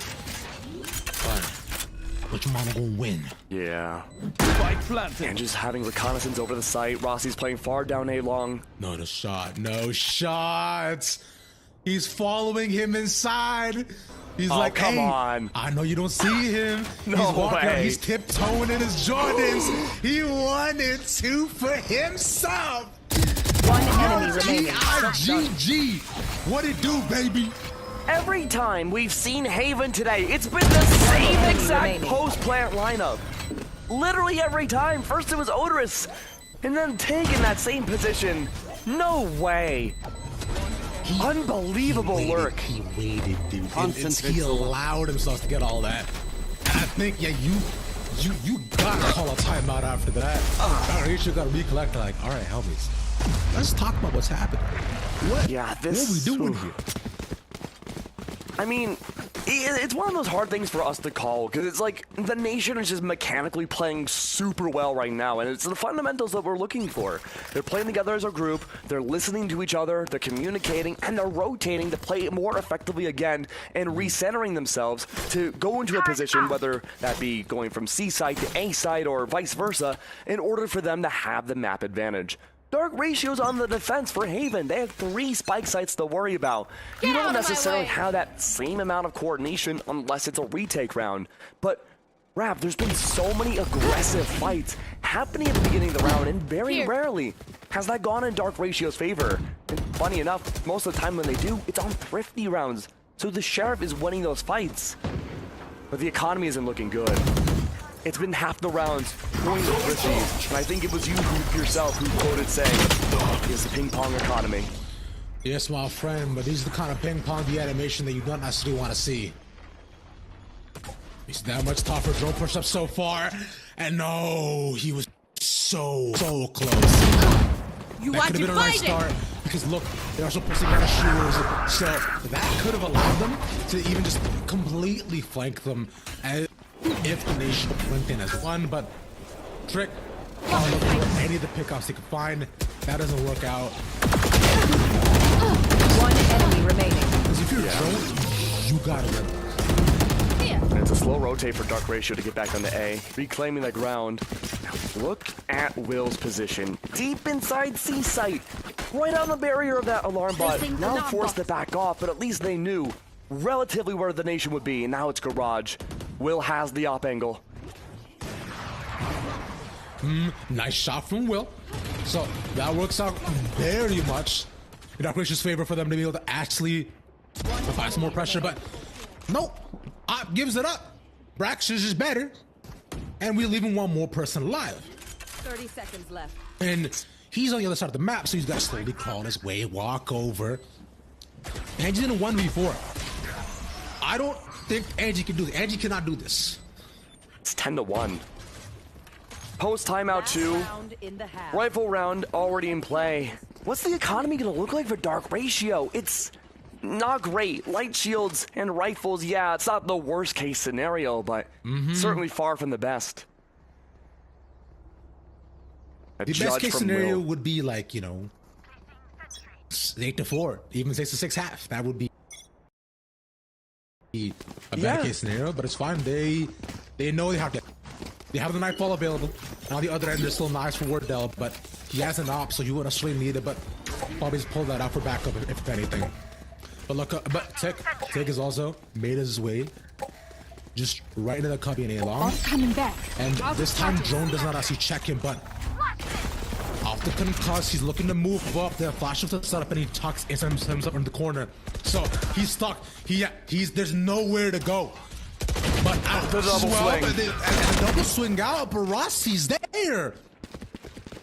[SPEAKER 8] Fine. Which mono gonna win?
[SPEAKER 9] Yeah. And just having reconnaissance over the site. Rossi's playing far down A long.
[SPEAKER 8] No shot. No shots. He's following him inside. He's like,
[SPEAKER 9] come
[SPEAKER 8] hey,
[SPEAKER 9] on.
[SPEAKER 8] I know you don't see him.
[SPEAKER 9] No
[SPEAKER 8] he's walking
[SPEAKER 9] way.
[SPEAKER 8] Up, he's tiptoeing in his Jordans. He wanted to for himself.
[SPEAKER 3] One enemy remaining.
[SPEAKER 8] GG. What it do, baby?
[SPEAKER 9] Every time we've seen Haven today, it's been the same exact post-plant lineup. Literally every time. First it was Odorous, and then Tig in that same position. No way. Unbelievable lurk.
[SPEAKER 8] He waited, dude. He allowed himself to get all that. And I think, yeah, you gotta call a timeout after that. You should gotta recollect, like, all right, homies, let's talk about what's happening. What?
[SPEAKER 9] Yeah,
[SPEAKER 8] What are we doing here?
[SPEAKER 9] I mean, It's one of those hard things for us to call, because it's like the nation is just mechanically playing super well right now, and it's the fundamentals that we're looking for. They're playing together as a group, they're listening to each other, they're communicating, and they're rotating to play more effectively again and recentering themselves to go into a position, whether that be going from C side to A side or vice versa, in order for them to have the map advantage. Dark Ratio's on the defense for Haven. They have 3 spike sites to worry about. You don't necessarily have that same amount of coordination unless it's a retake round. But, Rav, there's been so many aggressive fights happening at the beginning of the round, and very rarely has that gone in Dark Ratio's favor. And funny enough, most of the time when they do, it's on thrifty rounds. So the Sheriff is winning those fights. But the economy isn't looking good. It's been half the rounds going to thrifties, and I think it was you yourself who quoted saying, it's the ping pong economy.
[SPEAKER 8] Yes, my friend, but these are the kind of ping pong animation that you don't necessarily want to see. He's that much tougher. Drone push up so far, and no, he was so close.
[SPEAKER 5] You
[SPEAKER 8] That
[SPEAKER 5] are
[SPEAKER 8] could have been a nice
[SPEAKER 5] divided!
[SPEAKER 8] start, because look, they're also pushing out shooters, so that could have allowed them to even just completely flank them as if the nation went in as one, but Trick looking for any of the pickups they could find. That doesn't work out.
[SPEAKER 3] One enemy remaining.
[SPEAKER 8] Because if you're drone, you gotta win.
[SPEAKER 9] And it's a slow rotate for Dark Ratio to get back onto A, reclaiming the ground. Now look at Will's position. Deep inside C site. Right on the barrier of that alarm bot. Now forced to back off, but at least they knew relatively where the nation would be, and now it's Garage. Will has the op angle.
[SPEAKER 8] Nice shot from Will. So that works out very much in Dark Ratio's favor for them to be able to actually apply some more pressure, but nope. Op gives it up. Brax is just better. And we're leaving one more person alive.
[SPEAKER 3] 30 seconds left.
[SPEAKER 8] And he's on the other side of the map, so he's got to slowly crawl his way, walk over. Angie's in a 1v4. I don't think Angie can do this. Angie cannot do this.
[SPEAKER 9] It's 10-1. Post timeout 2. Rifle round already in play. What's the economy gonna look like for Dark Ratio? It's not great. Light shields and rifles, yeah, it's not the worst case scenario, but certainly far from the best.
[SPEAKER 8] The best case scenario would be like, 8-4, even 6-6 half. That would be a bad case scenario, but it's fine. They know they have the Nightfall available. And on the other end, there's still Knives for Wardell, but he has an op, so you wouldn't necessarily need it, but probably just pull that out for backup if anything. But look, but Tick is also made his way just right into the cubby and A-long.
[SPEAKER 2] Coming back.
[SPEAKER 8] And this time, Drone does not actually check him, but off the concuss, he's looking to move up. The flash of the setup, and he tucks himself in the corner. So he's stuck. There's nowhere to go. But out
[SPEAKER 9] the double swing.
[SPEAKER 8] And the double swing out, but Rossi's there.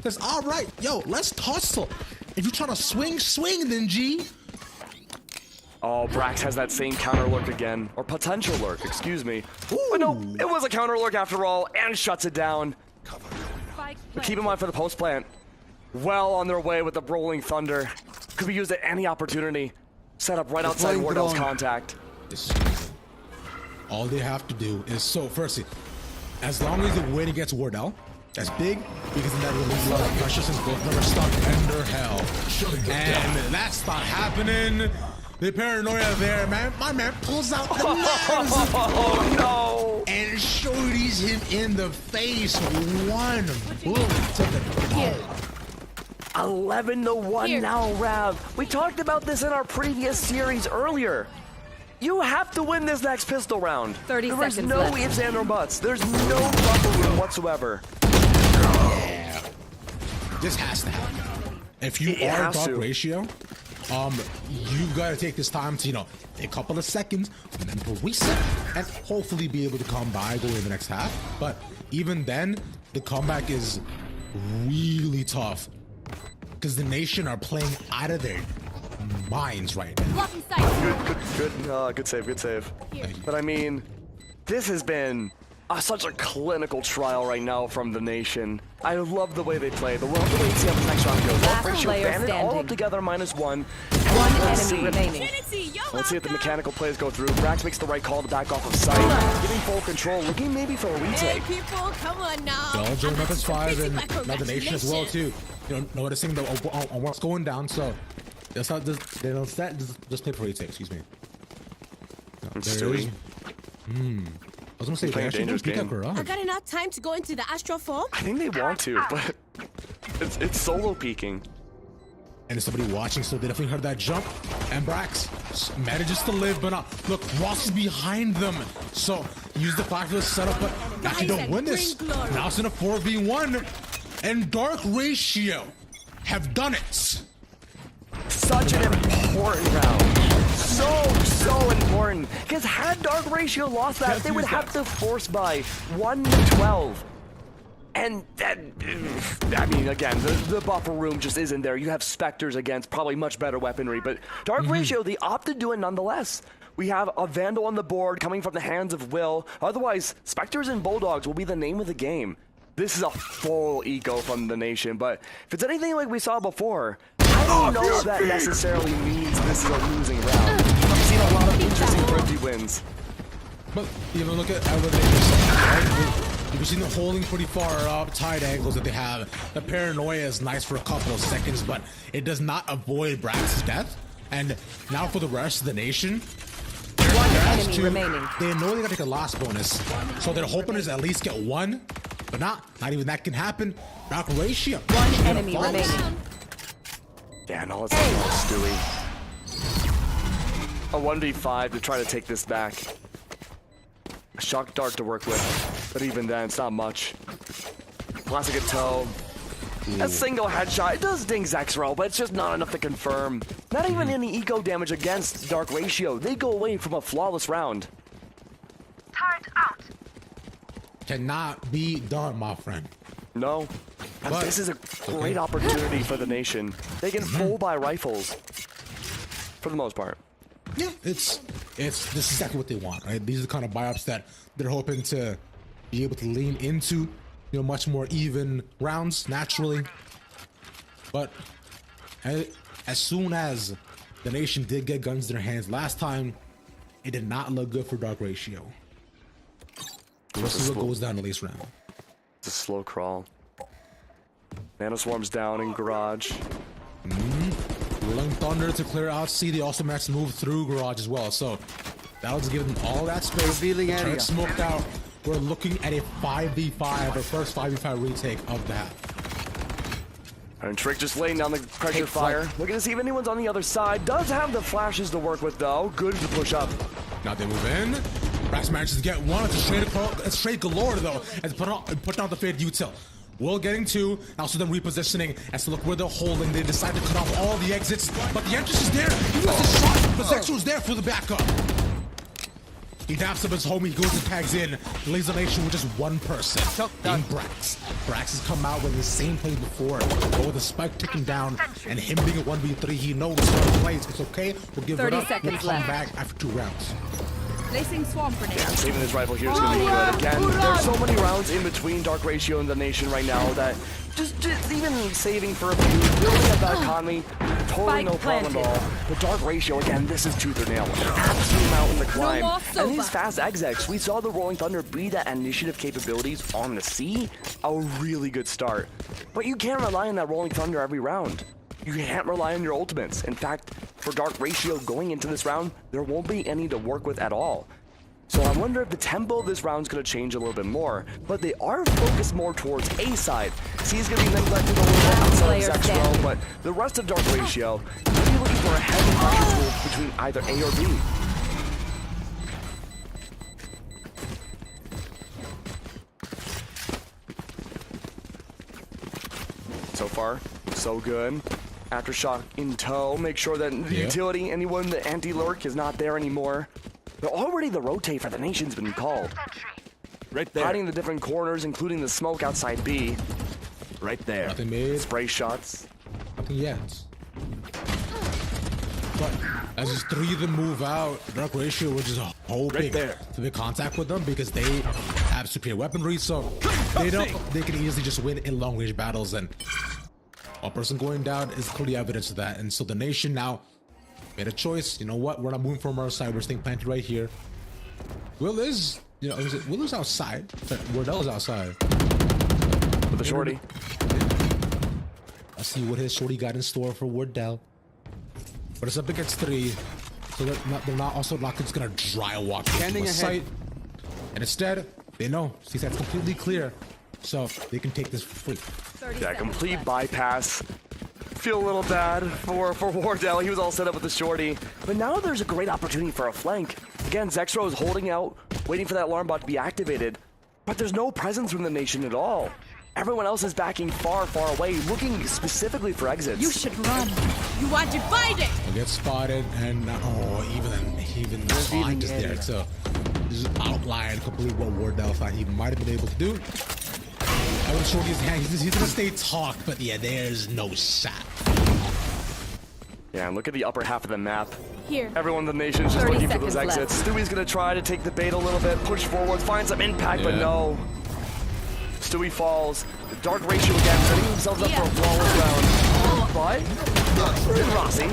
[SPEAKER 8] That's all right. Yo, let's tussle. If you're trying to swing then, G.
[SPEAKER 9] Oh, Brax has that same counter lurk again. Or potential lurk, excuse me. But no, it was a counter lurk after all, and shuts it down. But keep in mind for the post plant. Well on their way with the rolling thunder. Could be used at any opportunity. Set up right outside Wardell's contact.
[SPEAKER 8] All they have to do is, firstly, as long as they win against Wardell, that's big, because then that relieves a lot of pressure since both of them are stuck under hell. And that's not happening. The paranoia there, man. My man pulls out the knives.
[SPEAKER 9] Oh no!
[SPEAKER 8] And shorties him in the face. One bullet to the dome.
[SPEAKER 9] 11-1 now, Rav. We talked about this in our previous series earlier. You have to win this next pistol round.
[SPEAKER 3] 30
[SPEAKER 9] There's
[SPEAKER 3] seconds
[SPEAKER 9] no
[SPEAKER 3] left.
[SPEAKER 9] ifs and or buts. There's no buffer room whatsoever.
[SPEAKER 8] Yeah. This has to happen. If you are Dark Ratio, you gotta take this time to, a couple of seconds and then reset and hopefully be able to come by going in the next half. But even then, the comeback is really tough because the nation are playing out of their minds right now.
[SPEAKER 9] Good save. But I mean, this has been Such a clinical trial right now from the Nation. I love the way they play. We'll have to wait and see how the next round goes.
[SPEAKER 3] Last
[SPEAKER 9] Ratio
[SPEAKER 3] player
[SPEAKER 9] banded all
[SPEAKER 3] standing.
[SPEAKER 9] up together -1.
[SPEAKER 3] One
[SPEAKER 9] Let's
[SPEAKER 3] enemy
[SPEAKER 9] see.
[SPEAKER 3] remaining.
[SPEAKER 9] Let's see if the mechanical plays go through. Brax makes the right call to back off of sight. Getting full control, looking maybe for a
[SPEAKER 5] Hey,
[SPEAKER 9] retake.
[SPEAKER 5] people, come on now.
[SPEAKER 8] Belgium,
[SPEAKER 5] I'm
[SPEAKER 8] Memphis 5, and
[SPEAKER 5] basic
[SPEAKER 8] now the Nation as well too. You know, noticing on what's going down, so that's not just they don't set just play for retake. Excuse me. No, there is. I was gonna say they
[SPEAKER 9] Playing a
[SPEAKER 8] actually
[SPEAKER 9] dangerous
[SPEAKER 8] don't pick up
[SPEAKER 9] game.
[SPEAKER 8] garage.
[SPEAKER 5] I got enough time to go into the astral form.
[SPEAKER 9] I think they want to, but it's solo peeking.
[SPEAKER 8] And there's somebody watching, so they definitely heard that jump. And Brax manages to live, but not. Look, Ross is behind them. So use the fabulous setup, but actually don't win this. Now it's in a 4v1. And Dark Ratio have done it.
[SPEAKER 9] Such an important round. So important. Because had Dark Ratio lost that, they would have to force by 1-12. And that, I mean, again, the buffer room just isn't there. You have Spectres against probably much better weaponry, but Dark Ratio, they opt to do it nonetheless. We have a Vandal on the board coming from the hands of Will. Otherwise, Spectres and Bulldogs will be the name of the game. This is a full eco from the Nation, but if it's anything like we saw before, I don't know if that necessarily means this is a losing round. I've seen a lot of interesting thrifty wins.
[SPEAKER 8] But even look at elimination, right? You've seen them holding pretty far up, tight angles that they have. The paranoia is nice for a couple of seconds, but it does not avoid Brax's death. And now for the rest of the Nation,
[SPEAKER 3] Enemy remaining.
[SPEAKER 8] they know they gotta take a loss bonus. So they're hoping to at least get one, but not even that can happen. Dark Ratio.
[SPEAKER 3] One enemy remaining.
[SPEAKER 9] Yeah, no, it's not Stewie. A 1v5 to try to take this back. A shock dart to work with, but even then, it's not much. Classic at toe. A single headshot. It does ding Zexro, but it's just not enough to confirm. Not even any eco damage against Dark Ratio. They go away from a flawless round.
[SPEAKER 2] Turret out.
[SPEAKER 8] Cannot be done, my friend.
[SPEAKER 9] No. But this is a great opportunity for the Nation. They can full buy rifles. For the most part.
[SPEAKER 8] Yeah, this is exactly what they want, right? These are the kind of buy-ups that they're hoping to be able to lean into, you know, much more even rounds naturally. But as soon as the Nation did get guns in their hands last time, it did not look good for Dark Ratio. Let's see what goes down the last round.
[SPEAKER 9] It's a slow crawl. Nano swarms down in garage.
[SPEAKER 8] Rolling Thunder to clear out C. They also managed to move through garage as well. So that'll just give them all that space.
[SPEAKER 1] Revealing area.
[SPEAKER 8] Turret smoked out. We're looking at a 5v5, our first 5v5 retake of that.
[SPEAKER 9] And Trick just laying down the pressure fire. Looking to see if anyone's on the other side. Does have the flashes to work with though. Good to push up.
[SPEAKER 8] Now they move in. Brax manages to get one. It's straight galore though. And put out the fade util. Will getting two, also them repositioning as to look where they're holding. They decide to cut off all the exits, but the entrance is there. He was a shot, but Zexro's there for the backup. He daps up his homie, he goes and tags in, leaves the Nation with just one person. In Brax. Brax has come out with the same play before, but with the spike ticking down and him being a 1v3, he knows what he plays. It's okay, we'll give it
[SPEAKER 3] 30
[SPEAKER 8] up.
[SPEAKER 3] seconds
[SPEAKER 8] We'll come
[SPEAKER 3] left.
[SPEAKER 8] back after 2 rounds.
[SPEAKER 3] Placing swarm grenade.
[SPEAKER 9] Yeah, saving his rifle here is going to be good. Again, there's so many rounds in between Dark Ratio and the Nation right now that just even saving for a few, building up that economy, totally no problem at all. The Dark Ratio, again, this is tooth or nail. Absolute mountain to climb.
[SPEAKER 5] more
[SPEAKER 9] And these fast execs, we saw the Rolling Thunder be that initiative capabilities on the sea. A really good start. But you can't rely on that Rolling Thunder every round. You can't rely on your ultimates. In fact, for Dark Ratio going into this round, there won't be any to work with at all. So I wonder if the tempo of this round's going to change a little bit more, but they are focused more towards A side. C is going to be neglected a little bit outside of Zexro, but the rest of Dark Ratio, you'll be looking for a heavy pressure pool between either A or B. So far, so good. Aftershock in tow, make sure that the utility, anyone, the anti-lurk is not there anymore. But already the rotate for the Nation's been called.
[SPEAKER 4] Right there.
[SPEAKER 9] Hiding the different corners, including the smoke outside B.
[SPEAKER 4] Right there.
[SPEAKER 8] Nothing made.
[SPEAKER 9] Spray shots.
[SPEAKER 8] Nothing yet. But as these 3 of them move out, Dark Ratio was just hoping
[SPEAKER 4] Right there.
[SPEAKER 8] to make contact with them because they have have superior weaponry, so they can easily just win in long range battles. And a person going down is clearly evidence of that. And so the nation now made a choice. You know what? We're not moving from our side. We're staying planted right here. Will is, Will is outside. Wardell is outside.
[SPEAKER 9] With the shorty.
[SPEAKER 8] Let's see what his shorty got in store for Wardell. But it's up against 3. So they're not just gonna dry walk into a site. And instead, they know. See, that's completely clear. So they can take this for free.
[SPEAKER 9] Yeah, complete bypass. Feel a little bad for Wardell. He was all set up with the shorty. But now there's a great opportunity for a flank. Again, Zexro is holding out, waiting for that alarm bot to be activated. But there's no presence from the nation at all. Everyone else is backing far, far away, looking specifically for exits.
[SPEAKER 5] You should run. You want to fight it.
[SPEAKER 8] He'll get spotted, and even the find is there to just outline completely what Wardell thought he might have been able to do. I would show his hand. He's gonna stay talk, but yeah, there's no shot.
[SPEAKER 9] Yeah, and look at the upper half of the map.
[SPEAKER 5] Here.
[SPEAKER 9] Everyone in the nation is just looking for those exits. Stewie's gonna try to take the bait a little bit, push forward, find some impact, but no. Stewie falls. The dark ratio again, setting themselves up for a flawless round. But Rossi.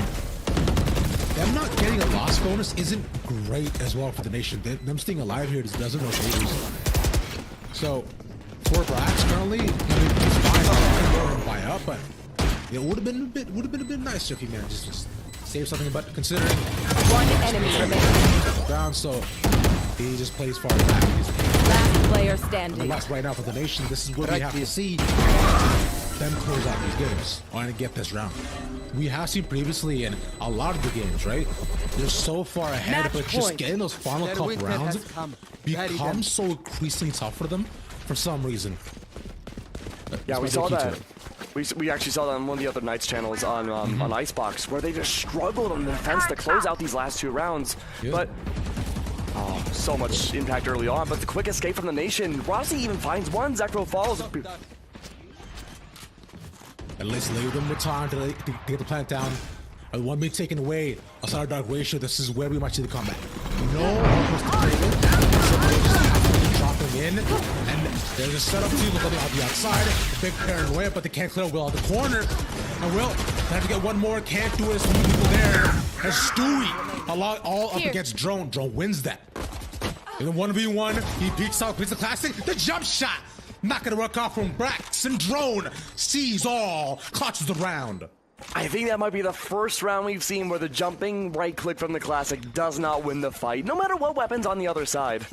[SPEAKER 8] Them not getting a loss bonus isn't great as well for the nation. Them staying alive here doesn't know favors. So for Brax currently, I mean, he's fine buy up, but it would have been a bit nicer if he managed to just save something. But considering
[SPEAKER 3] one enemy remaining
[SPEAKER 8] down, so he just plays far back.
[SPEAKER 3] Last player standing.
[SPEAKER 8] Last right now for the nation. This is what we have to see them close out these games and get this round. We have seen previously in a lot of the games, right? They're so far ahead, but just getting those final couple rounds becomes so increasingly tough for them for some reason.
[SPEAKER 9] Yeah, we saw that. We actually saw that on one of the other Knights channels on Icebox, where they just struggled on the defense to close out these last 2 rounds. Yeah. But so much impact early on, but the quick escape from the nation. Rossi even finds one. Zekro falls.
[SPEAKER 8] At least leave them with time to get the plant down. And one being taken away. Outside dark ratio, this is where we might see the combat. No offers to play with. Somebody just have to drop them in. And there's a setup too. Look on the outside. The big paranoia, but they can't clear Will out the corner. And Will, they have to get one more. Can't do it. So many people there. And Stewie, all up against Drone. Drone wins that. In the 1v1, he peeks out, plays the classic. The jump shot. Not gonna work off from Brax, and Drone sees all, clutches the round.
[SPEAKER 9] I think that might be the first round we've seen where the jumping right click from the classic does not win the fight, no matter what weapon's on the other side.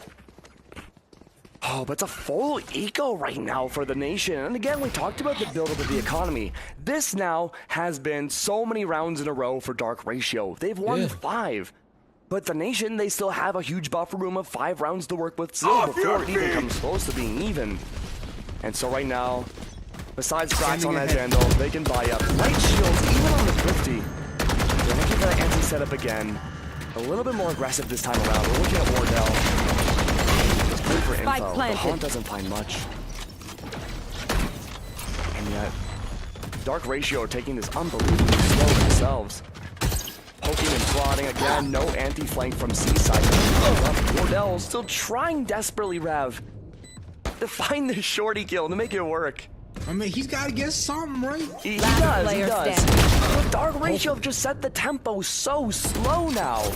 [SPEAKER 9] Oh, but it's a full eco right now for the nation. And again, we talked about the buildup of the economy. This now has been so many rounds in a row for Dark Ratio. They've won 5. But the nation, they still have a huge buffer room of 5 rounds to work with still before it even comes close to being even. And so right now, besides cracks on Edge Handle, they can buy up light shields even on the Thrifty. They're looking for that anti-setup again. A little bit more aggressive this time around. We're looking at Wardell. Just good for info. The Haunt doesn't find much. And yet, Dark Ratio are taking this unbelievably slow themselves. Poking and prodding again. No anti-flank from Seaside. Wardell still trying desperately, Rev, to find the shorty kill to make it work.
[SPEAKER 8] I mean, he's got to get something, right?
[SPEAKER 9] He does. But Dark Ratio have just set the tempo so slow now.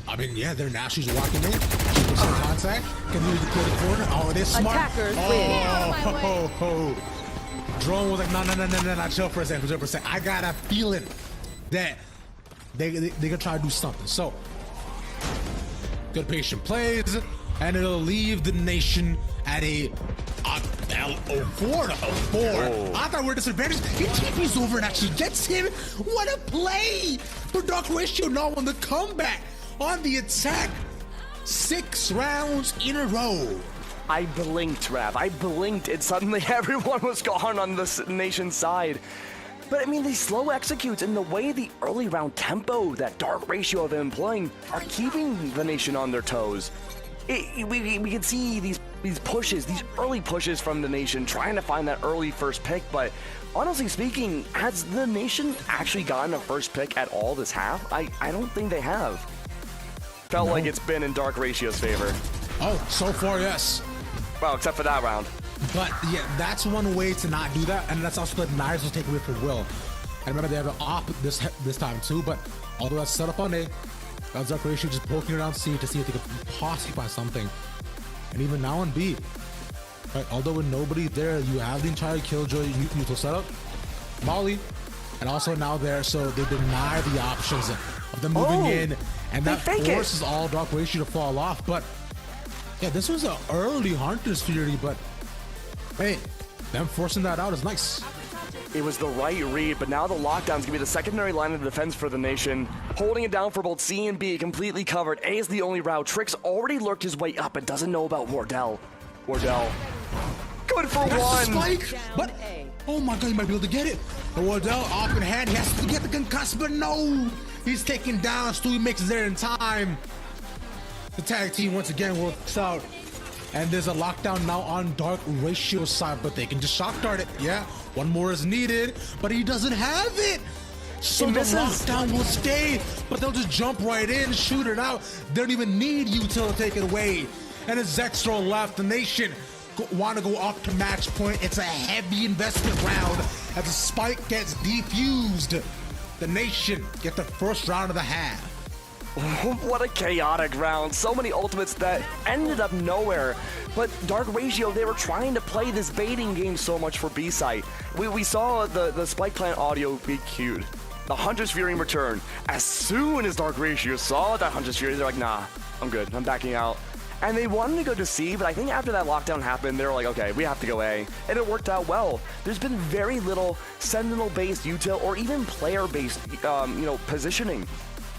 [SPEAKER 8] I mean, yeah, they're now she's walking in. She puts some contact. Can move to the corner. Oh, it is smart.
[SPEAKER 3] Attackers win.
[SPEAKER 8] Drone was like, no, chill for a second. I got a feeling that they're gonna try to do something. So, good patient plays, and it'll leave the nation at a 04 to 04. I thought we were disadvantaged. He TP's over and actually gets him. What a play for Dark Ratio now on the comeback, on the attack. 6 rounds in a row.
[SPEAKER 9] I blinked, Rav. I blinked, and suddenly everyone was gone on the nation's side. But I mean, these slow executes and the way the early round tempo that Dark Ratio have been employing are keeping the nation on their toes. We can see these pushes, these early pushes from the nation, trying to find that early first pick. But honestly speaking, has the nation actually gotten a first pick at all this half? I don't think they have. Felt like it's been in Dark Ratio's favor.
[SPEAKER 8] Oh, so far, yes.
[SPEAKER 9] Well, except for that round.
[SPEAKER 8] But yeah, that's one way to not do that, and that's also the knives will take away from Will. And remember, they have an op this time too. But although that's set up on A, that's Dark Ratio just poking around C to see if they could possibly find something. And even now on B, right? Although with nobody there, you have the entire Killjoy neutral setup, Molly, and also now there, so they deny the options of them moving in, and that forces all Dark Ratio to fall off. But yeah, this was an early Hunter's Fury, but hey, them forcing that out is nice.
[SPEAKER 9] It was the right read, but now the lockdown's gonna be the secondary line of defense for the Nation. Holding it down for both C and B, completely covered. A is the only route. Trix already lurked his way up and doesn't know about Wardell. Wardell, good for one.
[SPEAKER 8] Spike, but oh my God, he might be able to get it. But Wardell off in hand, he has to get the concuss, but no, he's taken down. Stewie makes it there in time. The tag team once again works out. And there's a lockdown now on Dark Ratio's side, but they can just shock dart it. Yeah, one more is needed, but he doesn't have it. So the lockdown will stay, but they'll just jump right in, shoot it out. They don't even need you to take it away. And as Zextro left, the Nation want to go up to match point. It's a heavy investment round as the spike gets defused. The Nation get the first round of the half.
[SPEAKER 9] What a chaotic round. So many ultimates that ended up nowhere. But Dark Ratio, they were trying to play this baiting game so much for B-site. We saw the Spike Plant audio be cued. The Hunter's Fury in return. As soon as Dark Ratio saw that Hunter's Fury, they're like, nah, I'm good. I'm backing out. And they wanted to go to C, but I think after that lockdown happened, they were like, okay, we have to go A. And it worked out well. There's been very little Sentinel-based util or even player-based, positioning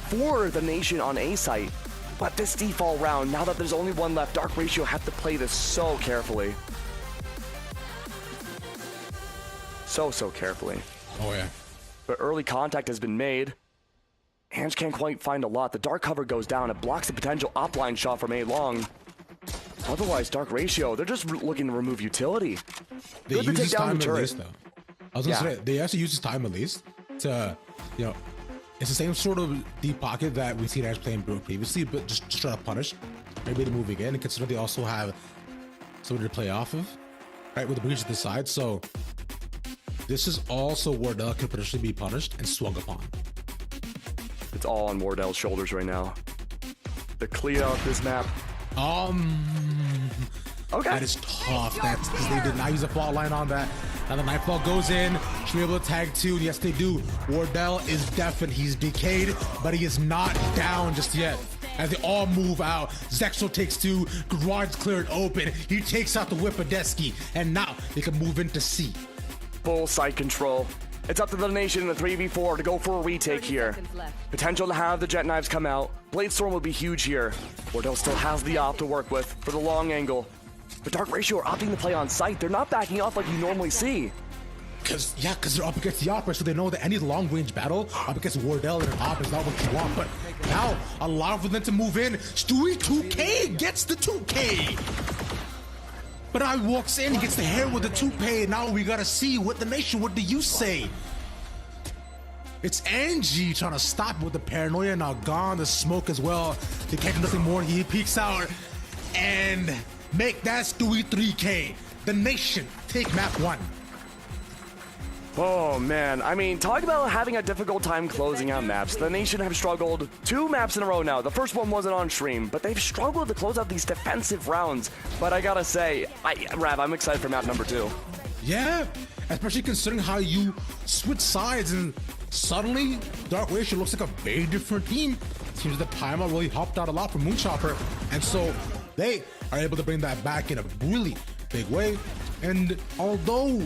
[SPEAKER 9] for the Nation on A site. But this default round, now that there's only one left, Dark Ratio have to play this so carefully. So carefully.
[SPEAKER 8] Oh yeah.
[SPEAKER 9] But early contact has been made. Ange can't quite find a lot. The dark cover goes down. It blocks the potential upline shot from A long. Otherwise, Dark Ratio, they're just looking to remove utility.
[SPEAKER 8] They use this time at least, though. I was gonna say, they actually use this time at least to, it's the same sort of deep pocket that we see Ange playing previously, but just try to punish. Maybe they're moving in, and consider they also have somebody to play off of, right, with the breach at the side. So this is also Wardell could potentially be punished and swung upon.
[SPEAKER 9] It's all on Wardell's shoulders right now. The clear out this map. Okay.
[SPEAKER 8] That is tough. That's because they did not use a fault line on that. Now the Nightfall goes in. Should be able to tag two. Yes, they do. Wardell is deafened. He's decayed, but he is not down just yet. As they all move out, Zexel takes two. Garage cleared open. He takes out the Whippadeski, and now they can move into C.
[SPEAKER 9] Full site control. It's up to the Nation in the 3v4 to go for a retake here. Potential to have the jet knives come out. Bladestorm will be huge here. Wardell still has the op to work with for the long angle. But Dark Ratio are opting to play on site. They're not backing off like you normally see.
[SPEAKER 8] Because they're up against the opera, so they know that any long-range battle up against Wardell and an op is not what you want. But now, allow for them to move in. Stewie 2K gets the 2K. But now he walks in, he gets the hair with the toupee. Now we gotta see what the Nation, what do you say? It's Angie trying to stop with the paranoia, now gone, the smoke as well. They can't do nothing more. He peeks out and make that Stewie 3K. The Nation take map 1.
[SPEAKER 9] Oh man, I mean, talk about having a difficult time closing out maps. The Nation have struggled 2 maps in a row now. The first one wasn't on stream, but they've struggled to close out these defensive rounds. But I gotta say, Rav, I'm excited for map number 2.
[SPEAKER 8] Yeah, especially considering how you switch sides and suddenly Dark Ratio looks like a very different team. Seems the timeout really helped out a lot for Moonchopper, and so they are able to bring that back in a really big way. And although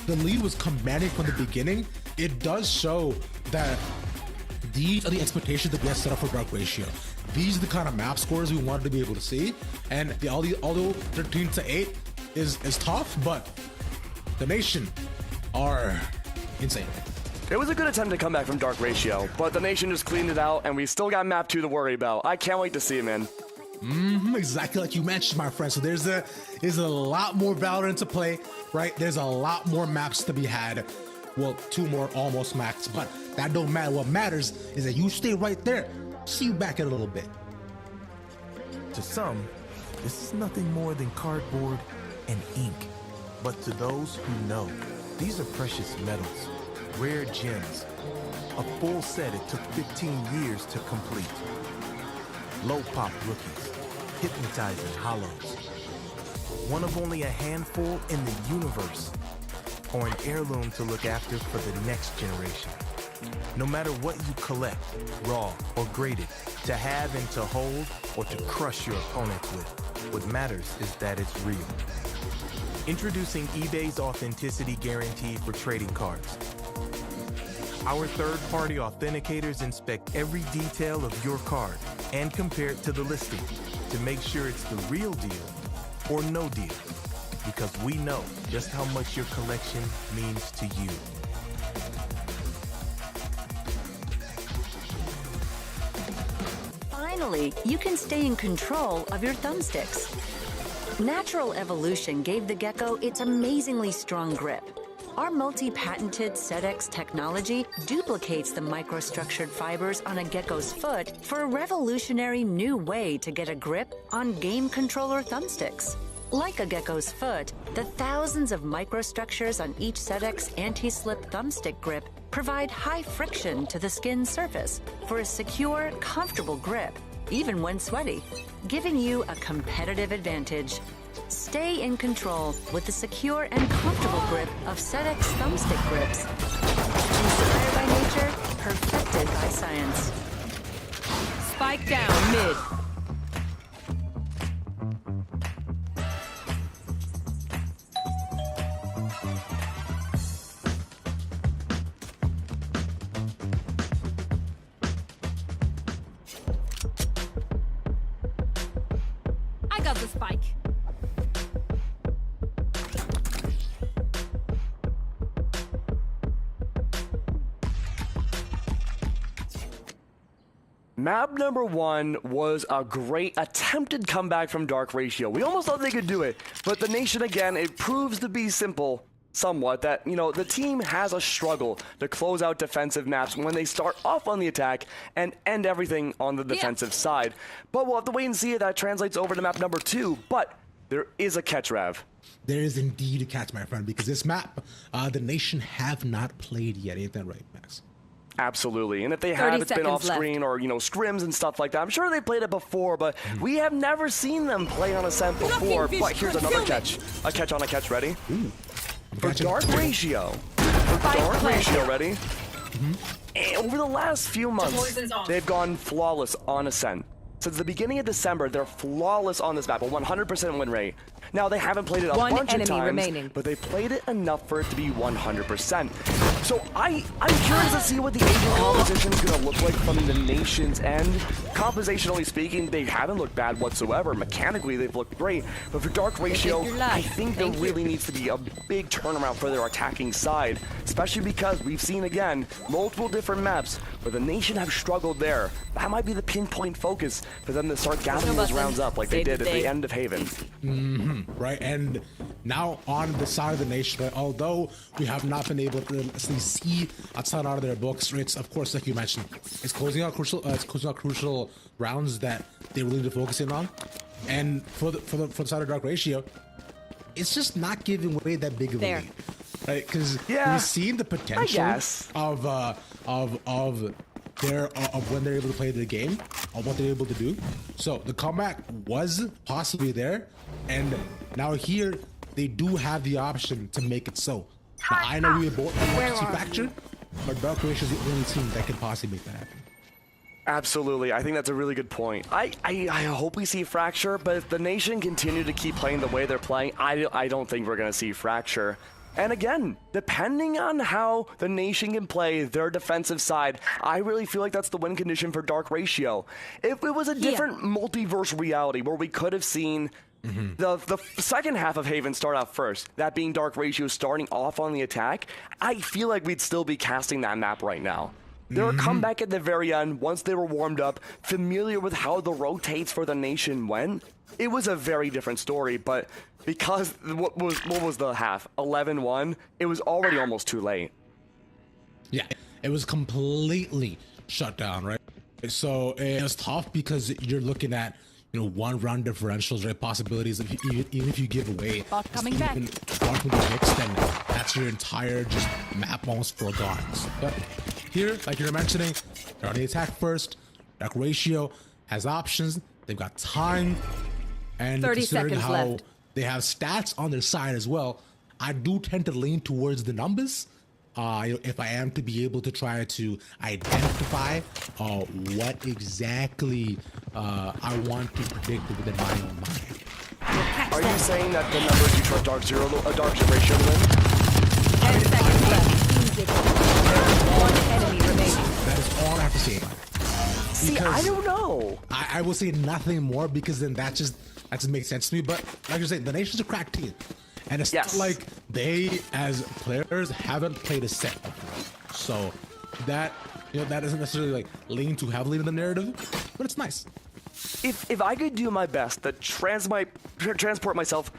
[SPEAKER 8] the lead was commanding from the beginning, it does show that these are the expectations that we have set up for Dark Ratio. These are the kind of map scores we wanted to be able to see. And although 13-8 is tough, but the Nation are insane.
[SPEAKER 9] It was a good attempt to come back from Dark Ratio, but the Nation just cleaned it out, and we still got map 2 to worry about. I can't wait to see it, man.
[SPEAKER 8] Exactly like you mentioned, my friend. So there's a lot more Valorant to play, right? There's a lot more maps to be had. Well, 2 more almost max, but that don't matter. What matters is that you stay right there. See you back in a little bit.
[SPEAKER 4] To some,
[SPEAKER 10] this is nothing more than cardboard and ink. But to those who know, these are precious metals, rare gems. A full set it took 15 years to complete. Low-pop rookies, hypnotizing hollows. One of only a handful in the universe, or an heirloom to look after for the next generation. No matter what you collect, raw or graded, to have and to hold, or to crush your opponents with, what matters is that it's real. Introducing eBay's Authenticity Guarantee for trading cards. Our third-party authenticators inspect every detail of your card and compare it to the listing to make sure it's the real deal or no deal, because we know just how much your collection means to you.
[SPEAKER 7] Finally, you can stay in control of your thumbsticks. Natural evolution gave the gecko its amazingly strong grip. Our multi-patented SetX technology duplicates the microstructured fibers on a gecko's foot for a revolutionary new way to get a grip on game controller thumbsticks. Like a gecko's foot, the thousands of microstructures on each SetX anti-slip thumbstick grip provide high friction to the skin surface for a secure, comfortable grip, even when sweaty, giving you a competitive advantage. Stay in control with the secure and comfortable grip of SetX thumbstick grips. Inspired by nature, perfected by science.
[SPEAKER 3] Spike down mid.
[SPEAKER 5] I got the spike.
[SPEAKER 9] Map number 1 was a great attempted comeback from Dark Ratio. We almost thought they could do it, but the Nation, again, it proves to be simple somewhat that, you know, the team has a struggle to close out defensive maps when they start off on the attack and end everything on the defensive side. But we'll have to wait and see if that translates over to map number 2, but there is a catch, Rav.
[SPEAKER 8] There is indeed a catch, my friend, because this map, the Nation have not played yet. Ain't that right, Max?
[SPEAKER 9] Absolutely, and if they have, it's been off screen or, you know, scrims and stuff like that. I'm sure they played it before, but we have never seen them play on Ascent before. But here's another catch. A catch on a catch, ready? For Dark Ratio. Ready? And over the last few months, they've gone flawless on Ascent. Since the beginning of December, they're flawless on this map, a 100% win rate. Now, they haven't played it a bunch of times, but they played it enough for it to be 100%. So I'm curious to see what the agent composition is going to look like from the Nation's end. Compositionally speaking, they haven't looked bad whatsoever. Mechanically, they've looked great. But for Dark Ratio, I think there really needs to be a big turnaround for their attacking side, especially because we've seen, again, multiple different maps where the Nation have struggled there. That might be the pinpoint focus for them to start gathering those rounds up like they did at the end of Haven.
[SPEAKER 8] Right, and now on the side of the Nation, right, although we have not been able to see a ton out of their books, it's, of course, like you mentioned, it's closing out crucial rounds that they really need to focus in on. And for the side of Dark Ratio, it's just not giving away that big of a lead, right? Because we've seen the potential of when they're able to play the game, of what they're able to do. So the comeback was possibly there, and now here they do have the option to make it so. Now, I know we both want to see Fracture, but Dark Ratio is the only team that can possibly make that happen.
[SPEAKER 9] Absolutely. I think that's a really good point. I hope we see Fracture, but if the Nation continue to keep playing the way they're playing, I don't think we're going to see Fracture. And again, depending on how the Nation can play their defensive side, I really feel like that's the win condition for Dark Ratio. If it was a different multiverse reality where we could have seen the second half of Haven start out first, that being Dark Ratio starting off on the attack, I feel like we'd still be casting that map right now. Their comeback at the very end, once they were warmed up, familiar with how the rotates for the Nation went, it was a very different story, but because what was the half? 11-1, it was already almost too late.
[SPEAKER 8] Yeah, it was completely shut down, right? So it was tough because you're looking at, one round differentials, right? Possibilities of even if you give away
[SPEAKER 3] Bot coming back.
[SPEAKER 8] Dark with the mix, then that's your entire just map almost foregone. But here, like you're mentioning, they're on the attack first. Dark Ratio has options. They've got time, and
[SPEAKER 3] 30
[SPEAKER 8] considering
[SPEAKER 3] seconds
[SPEAKER 8] how
[SPEAKER 3] left.
[SPEAKER 8] they have stats on their side as well, I do tend to lean towards the numbers. If I am to be able to try to identify what exactly I want to predict within my own mind.
[SPEAKER 9] Are you saying that the numbers you trust Dark Ratio to win?
[SPEAKER 3] 10 seconds left. One enemy remaining.
[SPEAKER 8] That is all I have to say about it.
[SPEAKER 9] See,
[SPEAKER 8] Because
[SPEAKER 9] I don't know.
[SPEAKER 8] I will say nothing more because then that just makes sense to me. But like you're saying, the Nation's a crack team. And it's not like they, as players, haven't played a set before. So that that doesn't necessarily like lean too heavily in the narrative, but it's nice.
[SPEAKER 9] If I could do my best to transport myself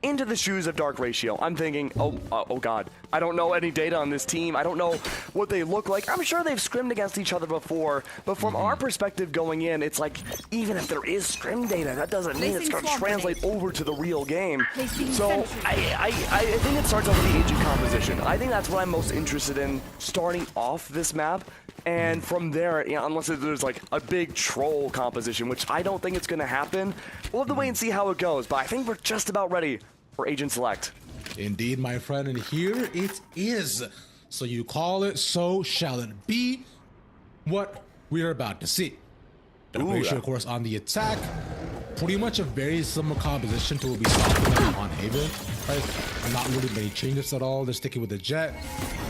[SPEAKER 9] into the shoes of Dark Ratio, I'm thinking, oh God, I don't know any data on this team. I don't know what they look like. I'm sure they've scrimmed against each other before, but from our perspective going in, it's like, even if there is scrim data, that doesn't mean it's going to translate over to the real game. So I think it starts off with the agent composition. I think that's what I'm most interested in starting off this map. And from there, unless there's like a big troll composition, which I don't think it's going to happen, we'll have to wait and see how it goes. But I think we're just about ready for Agent Select.
[SPEAKER 8] Indeed, my friend, and here it is. So you call it, so shall it be. What we're about to see. Dark Ratio, of course, on the attack. Pretty much a very similar composition to what we saw from them on Haven. Right? Not really many changes at all. They're sticking with the Jet.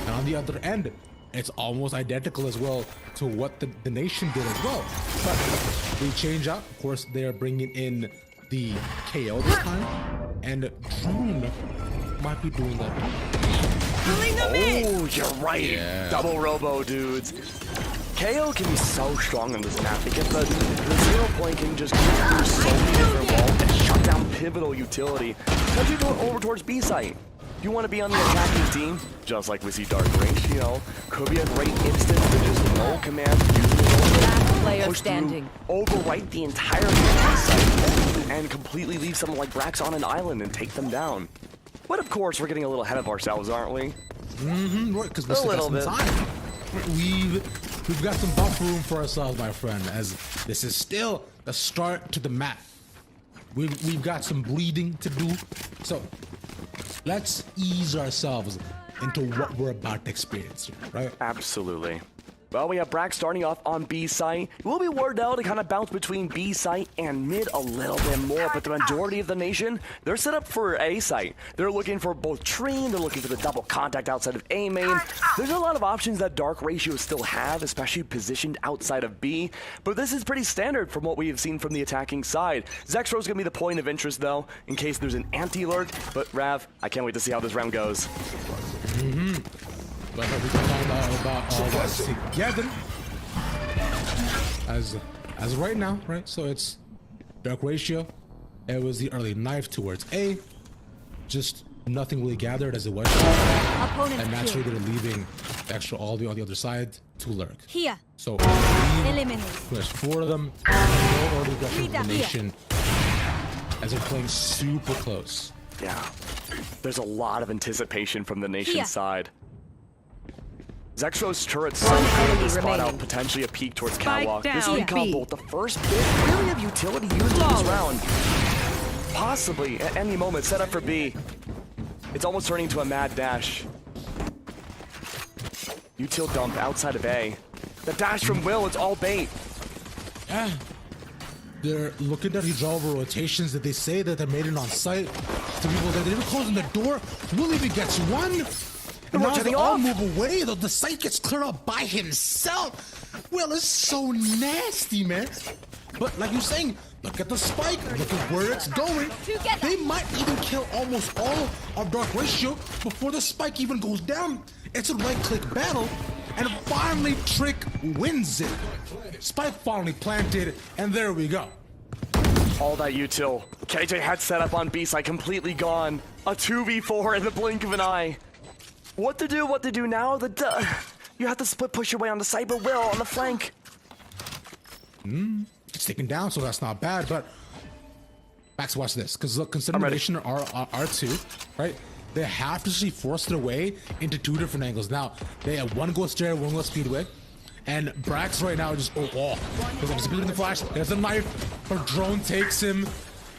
[SPEAKER 8] And on the other end, it's almost identical as well to what the Nation did as well. But we change up. Of course, they're bringing in the KO this time. And Drone might be doing that.
[SPEAKER 9] Oh, you're right. Yeah. Double robo, dudes. KO can be so strong on this map because the 0 point can just get through so many different walls and shut down pivotal utility. Especially going over towards B site. You want to be on the attacking team, just like we see Dark Ratio. Could be a great instance to just no command, push through, overwrite the entire B site, and completely leave someone like Brax on an island and take them down. But of course, we're getting a little ahead of ourselves, aren't we?
[SPEAKER 8] Mm-hmm, right, because we still got some time. We've got some buffer room for ourselves, my friend, as this is still the start to the map. We've got some bleeding to do, so let's ease ourselves into what we're about to experience here, right?
[SPEAKER 9] Absolutely. Well, we have Brax starting off on B site. We'll be word out to kind of bounce between B site and mid a little bit more, but the majority of the Nation, they're set up for A site. They're looking for both Treen, they're looking for the double contact outside of A main. There's a lot of options that Dark Ratio still have, especially positioned outside of B, but this is pretty standard from what we have seen from the attacking side. Zexro's gonna be the point of interest though, in case there's an anti-lurk, but Rav, I can't wait to see how this round goes.
[SPEAKER 8] But we can find out about all that together. As right now, right? So it's Dark Ratio. It was the early knife towards A. Just nothing really gathered as it was. And naturally they're leaving the extra all the on the other side to lurk.
[SPEAKER 2] Here.
[SPEAKER 8] So
[SPEAKER 2] eliminate.
[SPEAKER 8] There's 4 of them. No early aggression from the Nation as they're playing super close.
[SPEAKER 9] Yeah. There's a lot of anticipation from the Nation side. Zexro's turret's so good to spot out potentially a peek towards Catwalk. This is combo, the first bit really of utility used in this round. Possibly at any moment set up for B. It's almost turning into a mad dash. Util dump outside of A. The dash from Will, it's all bait.
[SPEAKER 8] Yeah. They're looking at these over rotations that they say that they're made it on site. To people that they're closing the door. Will even gets one. And now they all move away, though the site gets cleared up by himself. Will is so nasty, man. But like you're saying, look at the spike, look at where it's going. They might even kill almost all of Dark Ratio before the spike even goes down. It's a right-click battle, and finally Trick wins it. Spike finally planted, and there we go.
[SPEAKER 9] All that util. KJ had set up on B side, completely gone. A 2v4 in the blink of an eye. What to do now? You have to split push your way on the side, but Will on the flank.
[SPEAKER 8] It's taken down, so that's not bad. But Max, watch this, because look, considering the Nation are R2, right? They have to see force their way into 2 different angles. Now they have 1 go stair, 1 go speedway, and Brax right now just because I'm speeding the flash. There's a knife, but drone takes him,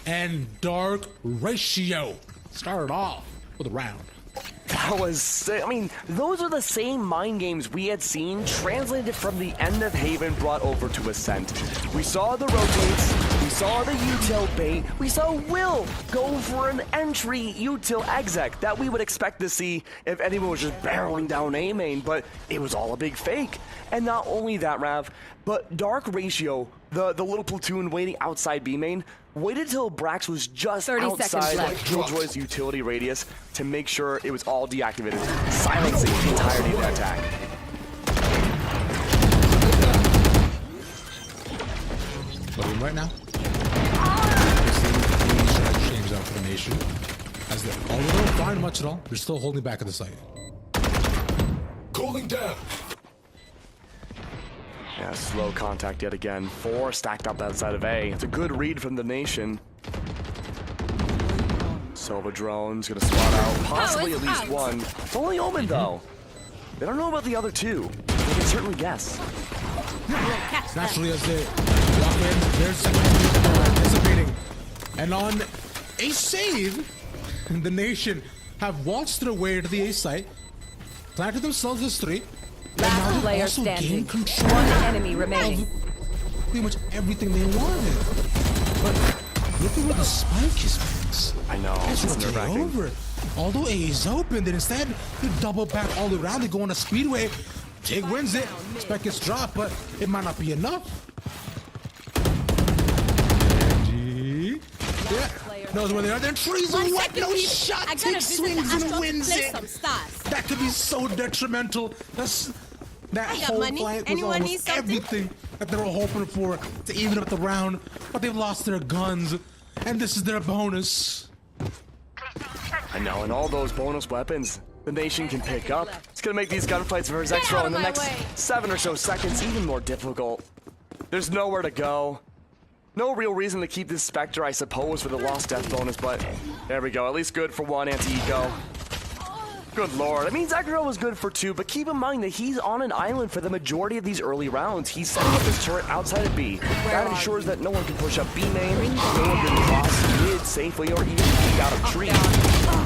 [SPEAKER 8] and Dark Ratio started off with a round.
[SPEAKER 9] That was, I mean, those are the same mind games we had seen translated from the end of Haven brought over to Ascent. We saw the rotates, we saw the util bait, we saw Will go for an entry util exec that we would expect to see if anyone was just barreling down A main, but it was all a big fake. And not only that, Rav, but Dark Ratio, the little platoon waiting outside B main, waited till Brax was just
[SPEAKER 3] 30
[SPEAKER 9] outside
[SPEAKER 3] seconds left.
[SPEAKER 9] Killjoy's utility radius to make sure it was all deactivated, silencing the entirety of the attack.
[SPEAKER 8] But right now, change out for the Nation. As although they don't find much at all, they're still holding back at the site.
[SPEAKER 10] Cooling down.
[SPEAKER 9] Yeah, slow contact yet again. 4 stacked up outside of A. It's a good read from the Nation. Silva drone's gonna swat out possibly at least 1. It's only Omen though. They don't know about the other 2. They can certainly guess.
[SPEAKER 8] Naturally, as they walk in, there's anticipating. And on a save, the Nation have waltzed their way to the A site, planted themselves as 3.
[SPEAKER 3] Last player standing. 1 enemy remaining.
[SPEAKER 8] Pretty much everything they wanted. But look at where the spike is, friends.
[SPEAKER 9] I know.
[SPEAKER 8] It's over. Although A is open, then instead they double back all the way around. They go on a speedway. Jake wins it. Spike gets dropped, but it might not be enough. Yeah, knows where they are. Then trees away. No shot. Take swings and wins it. That could be so detrimental. That whole fight was almost everything that they were hoping for to even up the round, but they've lost their guns, and this is their bonus.
[SPEAKER 9] I know, and all those bonus weapons the Nation can pick up. It's gonna make these gunfights for Zexro in the next 7 or so seconds even more difficult. There's nowhere to go. No real reason to keep this Spectre, I suppose, for the lost death bonus, but there we go. At least good for 1 anti-eco. Good lord. I mean, Zachariah was good for 2, but keep in mind that he's on an island for the majority of these early rounds. He's setting up his turret outside of B. That ensures that no one can push up B main, no one can cross mid safely, or even peek out of tree.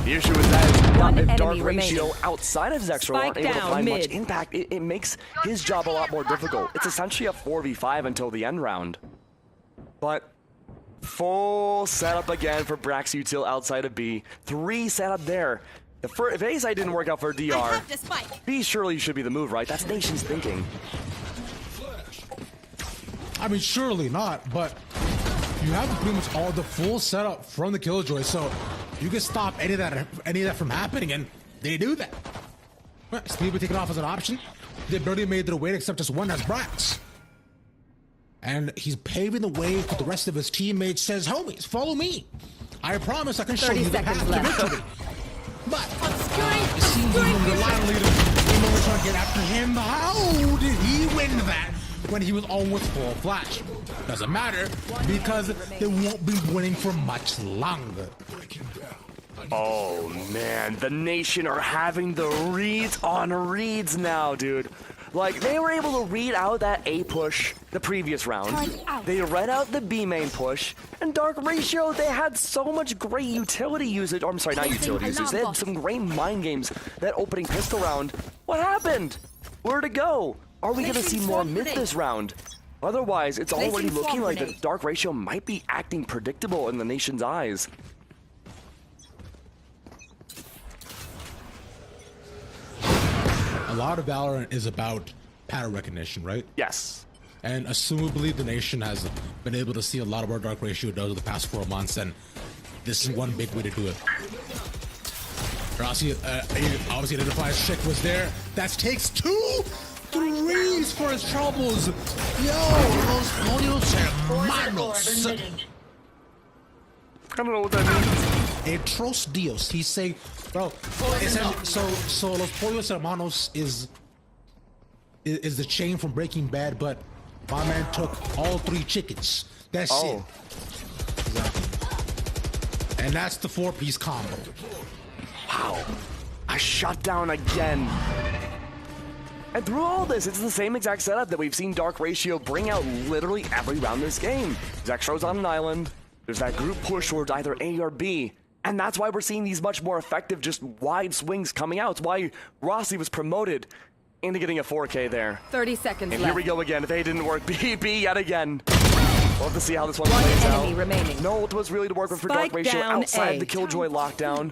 [SPEAKER 9] The issue is that if Dark Ratio outside of Zexro aren't able to find much impact, it makes his job a lot more difficult. It's essentially a 4v5 until the end round. But full setup again for Brax Util outside of B. 3 setup there. If A side didn't work out for DR, B surely should be the move, right? That's Nation's thinking.
[SPEAKER 8] I mean, surely not, but you have pretty much all the full setup from the Killjoy, so you can stop any of that from happening, and they do that. Speedway taken off as an option. They barely made their way except just 1 as Brax. And he's paving the way for the rest of his teammates. Says, homies, follow me. I promise I can show you the path to victory. But it seems even the line leader was trying to get after him. How did he win that when he was almost full flash? Doesn't matter because they won't be winning for much longer.
[SPEAKER 9] Oh man, the Nation are having the reads on reads now, dude. Like, they were able to read out that A push the previous round. They read out the B main push. And Dark Ratio, they had so much great utility usage. Or, I'm sorry, not utility usage. They had some great mind games that opening pistol round. What happened? Where'd it go? Are we going to see more mid this round? Otherwise, it's already looking like the Dark Ratio might be acting predictable in the Nation's eyes.
[SPEAKER 8] A lot of Valorant is about pattern recognition, right?
[SPEAKER 9] Yes.
[SPEAKER 8] And assumably the Nation has been able to see a lot of what Dark Ratio does over the past 4 months, and this is one big way to do it. Rossi obviously identifies Chick was there. That takes 2 threes for his troubles. Yo, los pollos hermanos.
[SPEAKER 9] I don't know what that means.
[SPEAKER 8] Etros Dios. He's saying, bro, so los pollos hermanos is the chain from Breaking Bad, but My man took all 3 chickens. That's it. Exactly. And that's the 4-piece combo.
[SPEAKER 9] Wow. A shutdown again. And through all this, it's the same exact setup that we've seen Dark Ratio bring out literally every round this game. Zexro's on an island. There's that group push towards either A or B. And that's why we're seeing these much more effective, just wide swings coming out. It's why Rossi was promoted into getting a 4K there.
[SPEAKER 3] 30 seconds
[SPEAKER 9] and
[SPEAKER 3] left.
[SPEAKER 9] Here we go again. If A didn't work, B yet again. We'll have to see how this one plays out.
[SPEAKER 3] Enemy remaining.
[SPEAKER 9] No ult was really to work with for Dark Ratio outside the Killjoy lockdown.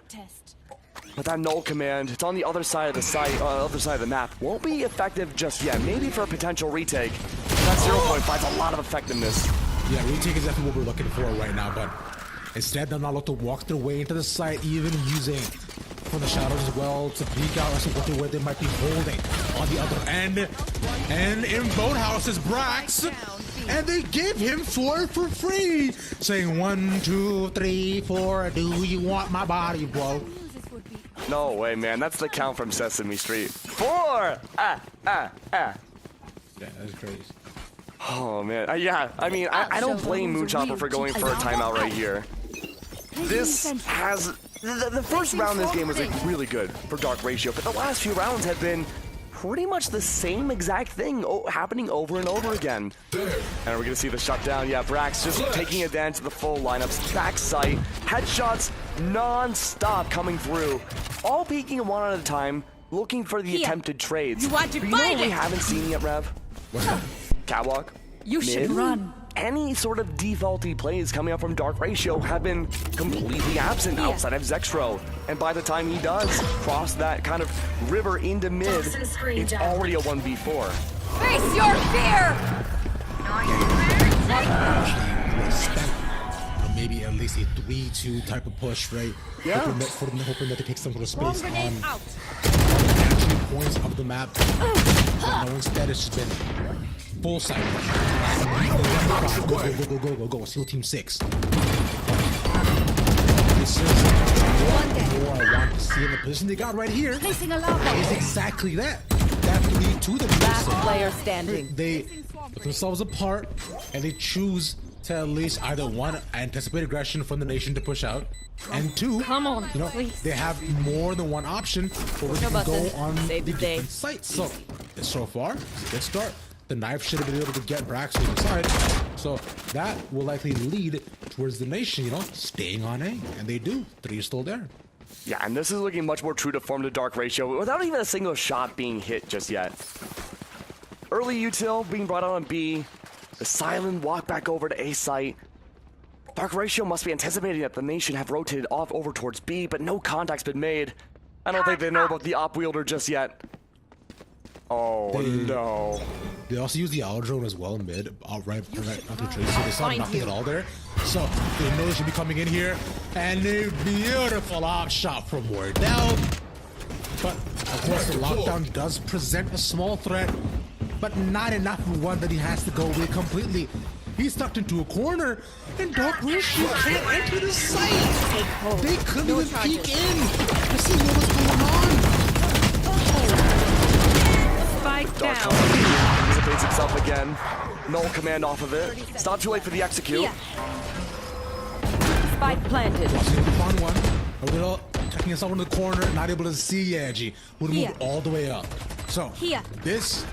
[SPEAKER 9] But that null command, it's on the other side of the site, other side of the map. Won't be effective just yet. Maybe for a potential retake. That 0.5 is a lot of effectiveness.
[SPEAKER 8] Yeah, retake is definitely what we're looking for right now, but instead they're not look to walk their way into the site, even using from the shadows as well to peek out or see what where they might be holding on the other end. And in Boathouse is Brax, and they give him 4 for free, saying 1, 2, 3, 4. Do you want my body, bro?
[SPEAKER 9] No way, man. That's the count from Sesame Street. 4! Yeah,
[SPEAKER 8] that's crazy.
[SPEAKER 9] Oh, man. Yeah, I mean, I don't blame Moonchopper for going for a timeout right here. This has... The first round of this game was like, really good for Dark Ratio, but the last few rounds have been pretty much the same exact thing happening over and over again. And we're going to see the shutdown. Yeah, Brax just taking advantage of the full lineups. Back sight, headshots non-stop coming through. All peeking one at a time, looking for the attempted trades.
[SPEAKER 5] You want to
[SPEAKER 9] but you know
[SPEAKER 5] fight
[SPEAKER 9] what we
[SPEAKER 5] it?
[SPEAKER 9] haven't seen yet, Rev?
[SPEAKER 8] What's that?
[SPEAKER 9] Catwalk.
[SPEAKER 5] You should run.
[SPEAKER 9] Any sort of defaulty plays coming up from Dark Ratio have been completely absent outside of Zexro. And by the time he does cross that kind of river into mid, it's already a 1v4.
[SPEAKER 5] Face your fear!
[SPEAKER 8] Maybe at least a 3-2 type of push, right?
[SPEAKER 9] Yeah.
[SPEAKER 8] Hoping that they take some sort of space on
[SPEAKER 5] Out.
[SPEAKER 8] actual points of the map. But no, instead it's just been full side. Go. SEAL Team 6. This is what more I want to see in the position they got right here.
[SPEAKER 5] Placing a lava.
[SPEAKER 8] Is exactly that. That 3-2 that
[SPEAKER 3] Last player standing.
[SPEAKER 8] They put themselves apart and they choose to at least either one, anticipate aggression from the nation to push out, and 2,
[SPEAKER 5] Come on,
[SPEAKER 8] you know,
[SPEAKER 5] please.
[SPEAKER 8] they have more than one option where we
[SPEAKER 3] No
[SPEAKER 8] can go
[SPEAKER 3] button.
[SPEAKER 8] on
[SPEAKER 3] Save
[SPEAKER 8] the
[SPEAKER 3] the day.
[SPEAKER 8] different sites. So far, it's a good start. The knife should have been able to get Brax inside, so that will likely lead towards the nation, you know, staying on A, and they do. 3 is still there.
[SPEAKER 9] Yeah, and this is looking much more true to form to Dark Ratio without even a single shot being hit just yet. Early util being brought out on B. The silent walk back over to A site. Dark Ratio must be anticipating that the nation have rotated off over towards B, but no contact's been made. I don't think they know about the op wielder just yet. Oh, no.
[SPEAKER 8] They also use the owl drone as well mid, right after Trace, so they saw nothing at all there. So they know they should be coming in here, and a beautiful op shot from Wardell. But of course, the lockdown does present a small threat, but not enough for one that he has to go away completely. He's tucked into a corner, and Dark Ratio can't enter the site. They couldn't even peek in to see what was going on.
[SPEAKER 3] Spike
[SPEAKER 9] Dark
[SPEAKER 3] down.
[SPEAKER 9] dissipates himself again. Null command off of it. It's not too late for the execute.
[SPEAKER 3] Spike planted.
[SPEAKER 8] Fun one. A little tucking himself into the corner, not able to see Yaji. Would move all the way up. So this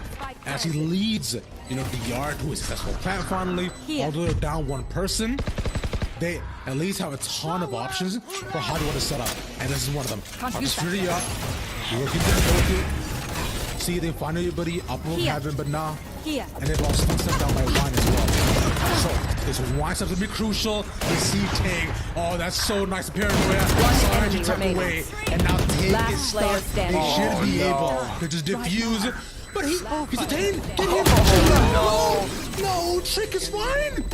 [SPEAKER 8] actually leads, you know, the yard to a successful plant finally. Although down one person, they at least have a ton of options for how they want to set up. And this is one of them. Opportunity up. Looking to see they find everybody up on heaven, but now. And they've also been set down by one as well. So this one step to be crucial. The C-Tag. Oh, that's so nice. Paranoia. Sorry to tuck away. And now Tig is stuck. They should be able to just diffuse. But he's detained. Get him. No, Trick is fine.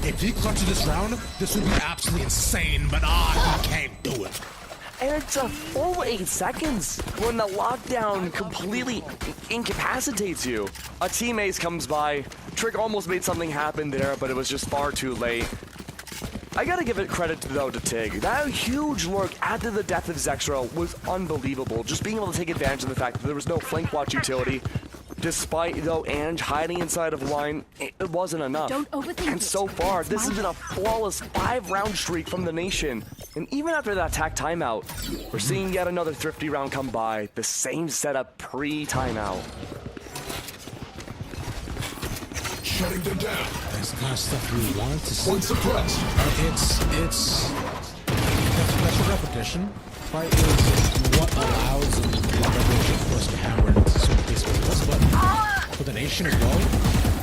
[SPEAKER 8] If he clutches this round, this would be absolutely insane. But he can't do it.
[SPEAKER 9] And it's a full 8 seconds when the lockdown completely incapacitates you. A team ace comes by. Trick almost made something happen there, but it was just far too late. I gotta give it credit, though, to Tig. That huge lurk after the death of Zexro was unbelievable. Just being able to take advantage of the fact that there was no flank watch utility. Despite, though, Ange hiding inside of line, it wasn't enough.
[SPEAKER 2] Don't overthink
[SPEAKER 9] And
[SPEAKER 2] it.
[SPEAKER 9] so far,
[SPEAKER 2] It's
[SPEAKER 9] this
[SPEAKER 2] my
[SPEAKER 9] has been a flawless 5-round streak from the Nation. And even after that tack timeout, we're seeing yet another thrifty round come by. The same setup pre-timeout.
[SPEAKER 11] Shutting them down.
[SPEAKER 8] That's the kind of stuff we want to see.
[SPEAKER 11] Point suppressed.
[SPEAKER 8] It's that's a repetition, right? Is what allows the revelation force to hammer into certain cases with this, but for the Nation as well,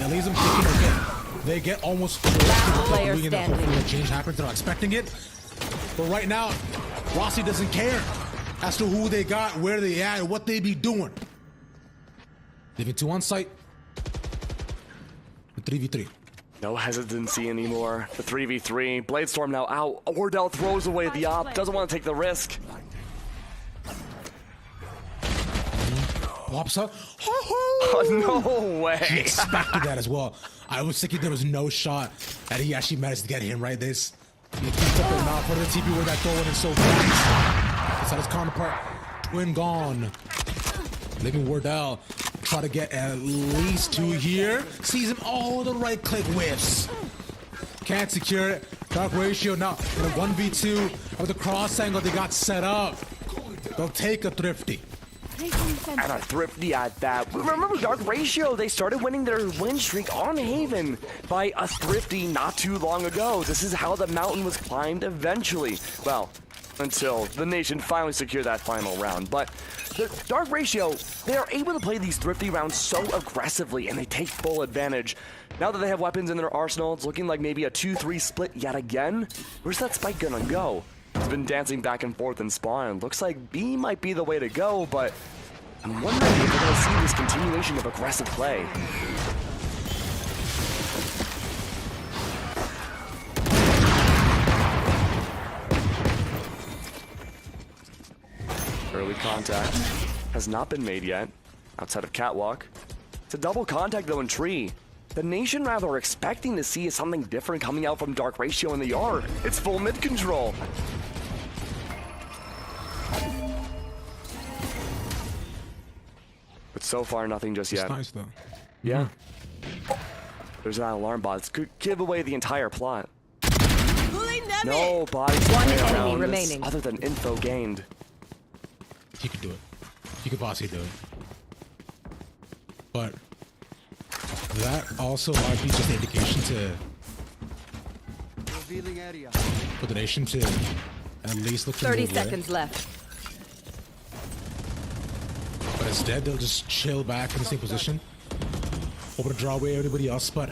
[SPEAKER 8] it leaves them thinking, okay, they get almost close to the
[SPEAKER 3] player
[SPEAKER 8] league and then
[SPEAKER 3] standing.
[SPEAKER 8] hopefully a change happens. They're not expecting it, but right now, Rossi doesn't care as to who they got, where they at, and what they be doing. Leaving 2 on site. 3v3.
[SPEAKER 9] No hesitancy anymore. The 3v3. Bladestorm now out. Ordell throws away the op. Doesn't want to take the risk.
[SPEAKER 8] Pops up.
[SPEAKER 9] No way.
[SPEAKER 8] He expected that as well. I was thinking there was no shot, and he actually managed to get him right. This he keeps up now for the TP where that throw in is so fast. It's on his counterpart. Twin gone. Leaving Wardell. Try to get at least 2 here. Sees him all the right click whiffs. Can't secure it. Dark Ratio now in a 1v2 with the cross angle they got set up. They'll take a thrifty.
[SPEAKER 9] And a thrifty at that. Remember Dark Ratio, they started winning their win streak on Haven by a thrifty not too long ago. This is how the mountain was climbed eventually. Well, until the Nation finally secured that final round. But the Dark Ratio, they are able to play these thrifty rounds so aggressively and they take full advantage. Now that they have weapons in their arsenal, it's looking like maybe a 2-3 split yet again. Where's that spike gonna go? It's been dancing back and forth in spawn. Looks like B might be the way to go, but I'm wondering if we're gonna see this continuation of aggressive play. Early contact has not been made yet, outside of Catwalk. It's a double contact though in Tree. The Nation rather are expecting to see something different coming out from Dark Ratio in the yard. It's full mid control. But so far, nothing just yet.
[SPEAKER 8] It's nice though.
[SPEAKER 9] Yeah. There's that alarm bot. This could give away the entire plot. No bodies to
[SPEAKER 3] One
[SPEAKER 9] play
[SPEAKER 3] enemy
[SPEAKER 9] around this
[SPEAKER 3] remaining.
[SPEAKER 9] other than info gained.
[SPEAKER 8] He could do it. He could possibly do it. But that also might be just an indication to
[SPEAKER 1] Revealing area.
[SPEAKER 8] for the Nation to at least look to
[SPEAKER 3] 30
[SPEAKER 8] move away.
[SPEAKER 3] seconds left.
[SPEAKER 8] But instead, they'll just chill back in the same position. Hoping to draw away everybody else, but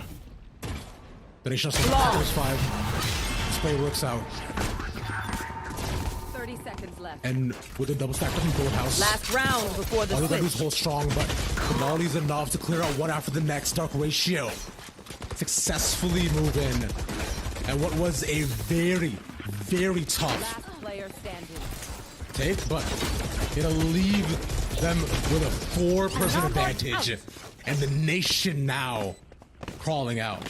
[SPEAKER 8] the Nation also there's 5. This play works out.
[SPEAKER 3] 30 seconds left.
[SPEAKER 8] And with the double stack up in Boathouse,
[SPEAKER 3] Last round before the
[SPEAKER 8] although that
[SPEAKER 3] switch.
[SPEAKER 8] was hold strong, but Finale's enough to clear out one after the next. Dark Ratio successfully move in. And what was a very, very tough
[SPEAKER 3] Last player standing.
[SPEAKER 8] take, but it'll leave them with a 4-person advantage. And the Nation now crawling out.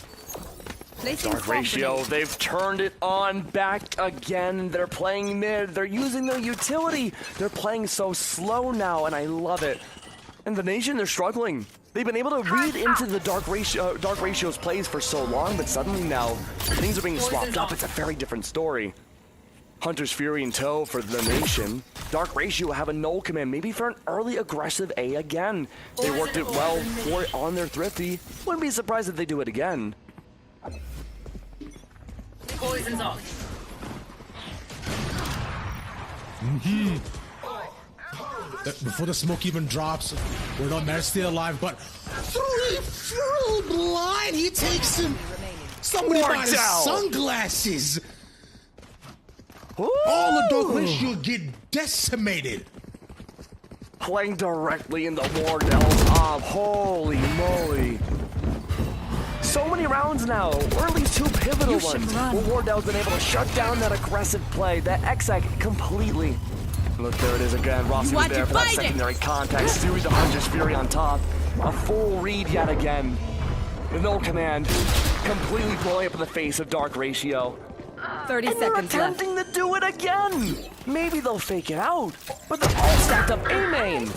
[SPEAKER 3] Placing
[SPEAKER 9] Dark Ratio, they've turned it on back again. They're playing mid. They're using their utility. They're playing so slow now, and I love it. And the Nation, they're struggling. They've been able to read into the Dark Ratio's plays for so long, but suddenly now things are being swapped up. It's a very different story. Hunter's Fury in tow for the Nation. Dark Ratio have a null command, maybe for an early aggressive A again. They worked it well for it on their thrifty. Wouldn't be surprised if they do it again.
[SPEAKER 2] Poison's off.
[SPEAKER 8] Before the smoke even drops, we're not Mare's still alive, but through blind, he takes him. Somebody bought his sunglasses. All the Dark Ratio get decimated.
[SPEAKER 9] Playing directly into Wardell's op. Holy moly. So many rounds now, or at least 2 pivotal ones, where Wardell's been able to shut down that aggressive play, that exec completely. Look, there it is again. Rossi was there for that secondary contact. Stewie the Hunter's Fury on top. A full read yet again. The null command completely blowing up in the face of Dark Ratio.
[SPEAKER 3] 30
[SPEAKER 9] And they're
[SPEAKER 3] seconds left.
[SPEAKER 9] attempting to do it again. Maybe they'll fake it out, but they're all stacked up A main.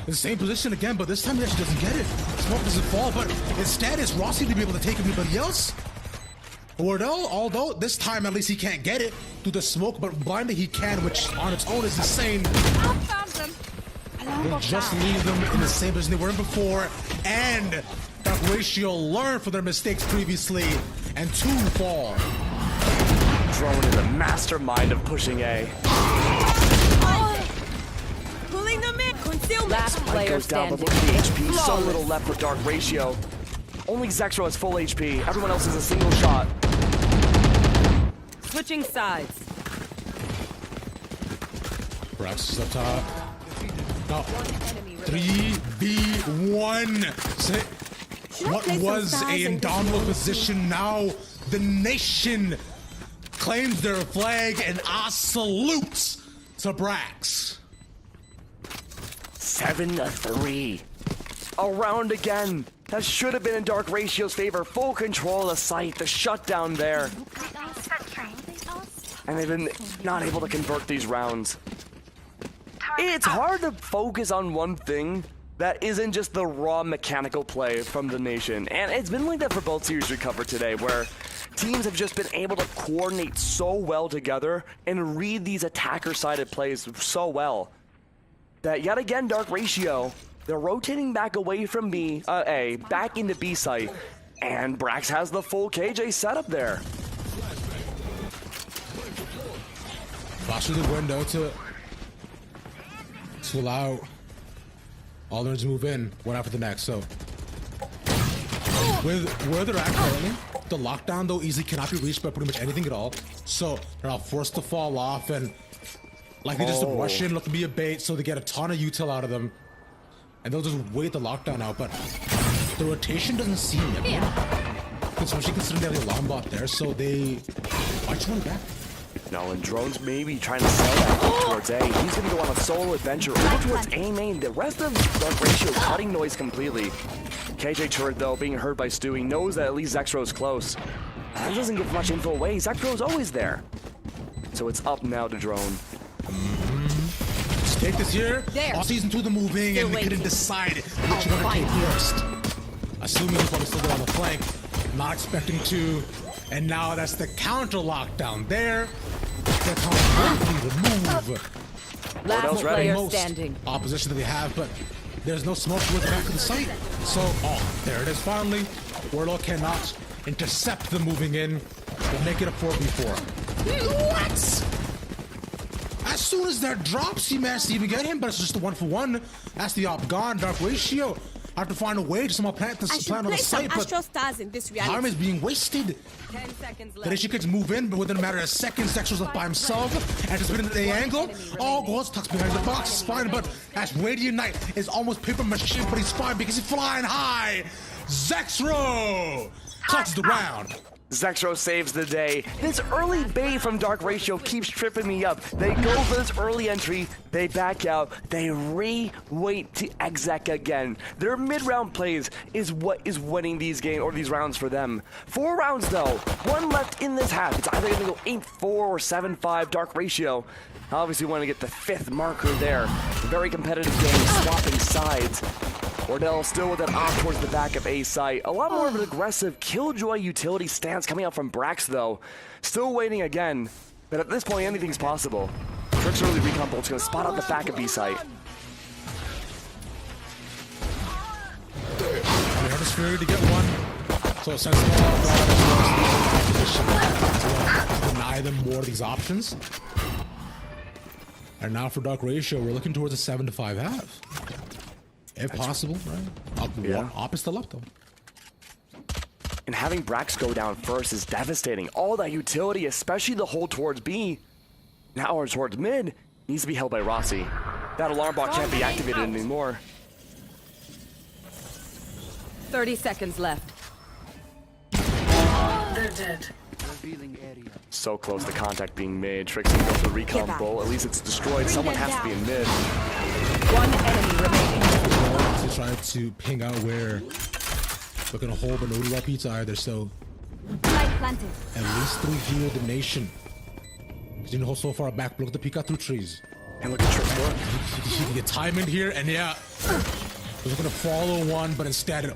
[SPEAKER 8] the same position again, but this time he actually doesn't get it. Smoke doesn't fall, but instead it's Rossi to be able to take everybody else. Wardell, although this time at least he can't get it through the smoke, but blindly he can, which on its own is insane.
[SPEAKER 2] I found them.
[SPEAKER 8] They'll just leave them in the same position they were in before, and Dark Ratio learned from their mistakes previously, and 2 fall.
[SPEAKER 9] Drone is a mastermind of pushing A.
[SPEAKER 5] Pulling them in. Concealment.
[SPEAKER 3] Last player
[SPEAKER 9] Goes down, but
[SPEAKER 3] standing.
[SPEAKER 9] look at the HP. So little left with Dark Ratio. Only Zexro has full HP. Everyone else is a single shot.
[SPEAKER 3] Switching sides.
[SPEAKER 8] Brax is up top. No. 3v1. What was a indomitable position, now the nation claims their flag, and I salute to Brax.
[SPEAKER 9] 7-3. A round again. That should have been in Dark Ratio's favor. Full control of the site, the shutdown there. And they've been not able to convert these rounds. It's hard to focus on one thing that isn't just the raw mechanical play from the nation. And it's been like that for both series we covered today, where teams have just been able to coordinate so well together and read these attacker-sided plays so well that yet again, Dark Ratio, they're rotating back away from A, back into B site, and Brax has the full KJ setup there.
[SPEAKER 8] Flash through the window to allow all them to move in one after the next. So with where they're at currently, the lockdown though easily cannot be reached by pretty much anything at all. So they're now forced to fall off, and like they just rush in, look to be a bait, so they get a ton of util out of them, and they'll just wait the lockdown out. But the rotation doesn't seem yet, especially considering they have the alarm bot there. So they watch one back.
[SPEAKER 9] No, and Drone's maybe trying to sell that towards A. He's going to go on a solo adventure over towards A main. The rest of Dark Ratio cutting noise completely. KJ turret, though, being heard by Stewie, knows that at least Zexro's close. That doesn't give much info away. Zexro's always there. So it's up now to Drone.
[SPEAKER 8] Take this here. All season 2 the moving, and they couldn't decide which one to take first. Assuming he's probably still there on the flank. Not expecting to. And now that's the counter lockdown there. They're completely remove
[SPEAKER 3] Last player
[SPEAKER 8] most
[SPEAKER 3] standing.
[SPEAKER 8] opposition that they have, but there's no smoke towards the back of the site. So, there it is finally. Warlock cannot intercept the moving in. We'll make it a 4v4. What? As soon as that drops, he managed to even get him, but it's just a 1-for-1. That's the op gone. Dark Ratio. I have to find a way to somehow plant on the site, but
[SPEAKER 5] stars in this reality.
[SPEAKER 8] time is being wasted.
[SPEAKER 3] 10 seconds
[SPEAKER 8] The
[SPEAKER 3] left.
[SPEAKER 8] nation kids move in, but within a matter of seconds, Zexro's up by himself, and just been in the angle. All goes tucks behind the box, is fine, but as Radiant Knight is almost paper mache, but he's fine because he's flying high. Zexro touches the round.
[SPEAKER 9] Zexro saves the day. This early bait from Dark Ratio keeps tripping me up. They go for this early entry, they back out, they re-wait to exec again. Their mid-round plays is what is winning these games or these rounds for them. 4 rounds though, 1 left in this half. It's either gonna go 8-4 or 7-5 Dark Ratio. Obviously want to get the 5th marker there. Very competitive game, swapping sides. Wardell still with an off towards the back of A site. A lot more of an aggressive killjoy utility stance coming out from Brax though. Still waiting again, but at this point anything's possible. Trick's early recon bolt's gonna spot out the back of B site.
[SPEAKER 8] They have a spirit to get one, so it sends them all to deny them more of these options. And now for Dark Ratio, we're looking towards a 7-5 half. If possible, right? Op is still up though.
[SPEAKER 9] And having Brax go down first is devastating. All that utility, especially the hold towards B, now or towards mid, needs to be held by Rossi. That alarm bot can't be activated anymore.
[SPEAKER 3] 30 seconds left.
[SPEAKER 2] They're dead.
[SPEAKER 1] Revealing area.
[SPEAKER 9] So close to contact being made. Tricks and goes for the recon bolt. At least it's destroyed. Someone has to be in mid.
[SPEAKER 3] 1 enemy remaining.
[SPEAKER 8] To try to ping out where we're gonna hold, but no real pizza either. So
[SPEAKER 2] Planted.
[SPEAKER 8] at least 3 heal the nation. Because you know so far back, look at the peek out through trees.
[SPEAKER 9] And look at Trick's work.
[SPEAKER 8] He can get time in here, and yeah, he's looking to follow one, but instead,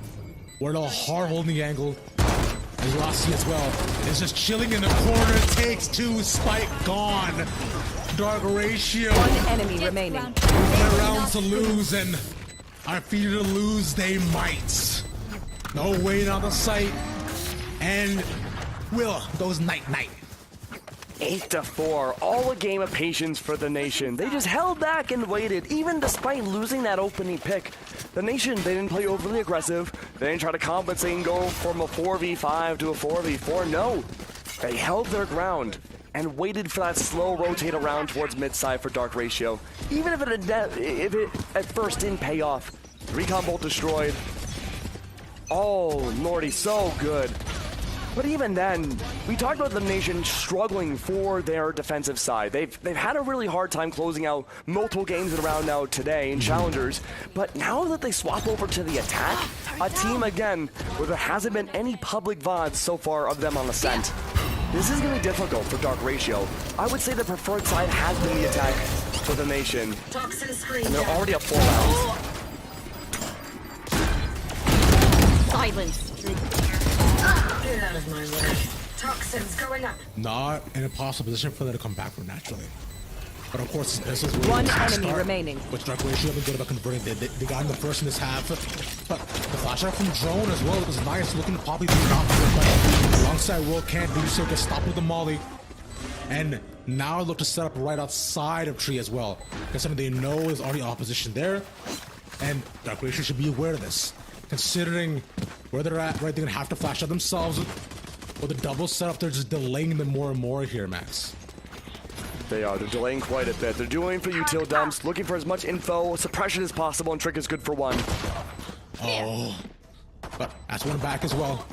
[SPEAKER 8] Wardell hard holding the angle. And Rossi as well is just chilling in the corner. Takes two, Spike gone. Dark Ratio.
[SPEAKER 3] One enemy remaining.
[SPEAKER 8] They're around to lose, and are feeding to lose they might. No wait on the site, and Will goes night-night.
[SPEAKER 9] 8-4, all a game of patience for the Nation. They just held back and waited, even despite losing that opening pick. The Nation, they didn't play overly aggressive. They didn't try to compensate and go from a 4v5 to a 4v4. No, they held their ground and waited for that slow rotate around towards mid-side for Dark Ratio. Even if it at first didn't pay off. Recon bolt destroyed. Oh, Lordy, so good. But even then, we talked about the Nation struggling for their defensive side. They've had a really hard time closing out multiple games in a round now today in Challengers. But now that they swap over to the attack, a team again where there hasn't been any public VODs so far of them on Ascent. This is going to be difficult for Dark Ratio. I would say the preferred side has been the attack for the Nation. And they're already up 4 rounds.
[SPEAKER 5] Silence.
[SPEAKER 12] Get out of my way. Toxins going up.
[SPEAKER 8] Not an impossible position for them to come back from naturally. But of course, this is
[SPEAKER 3] one enemy remaining.
[SPEAKER 8] Which Dark Ratio have been good about converting. They got in the first in this half. But the flash out from Drone as well was nice. Looking to probably do an opposite, but alongside Will can't do so. Gets stopped with the molly. And now look to set up right outside of Tree as well. Considering they know is already opposition there. And Dark Ratio should be aware of this. Considering where they're at, right, they're gonna have to flash out themselves. With the double setup, they're just delaying them more and more here, Max.
[SPEAKER 9] They are. They're delaying quite a bit. They're doing for util dumps, looking for as much info, suppression as possible, and Trick is good for one.
[SPEAKER 8] Oh. But that's one back as well.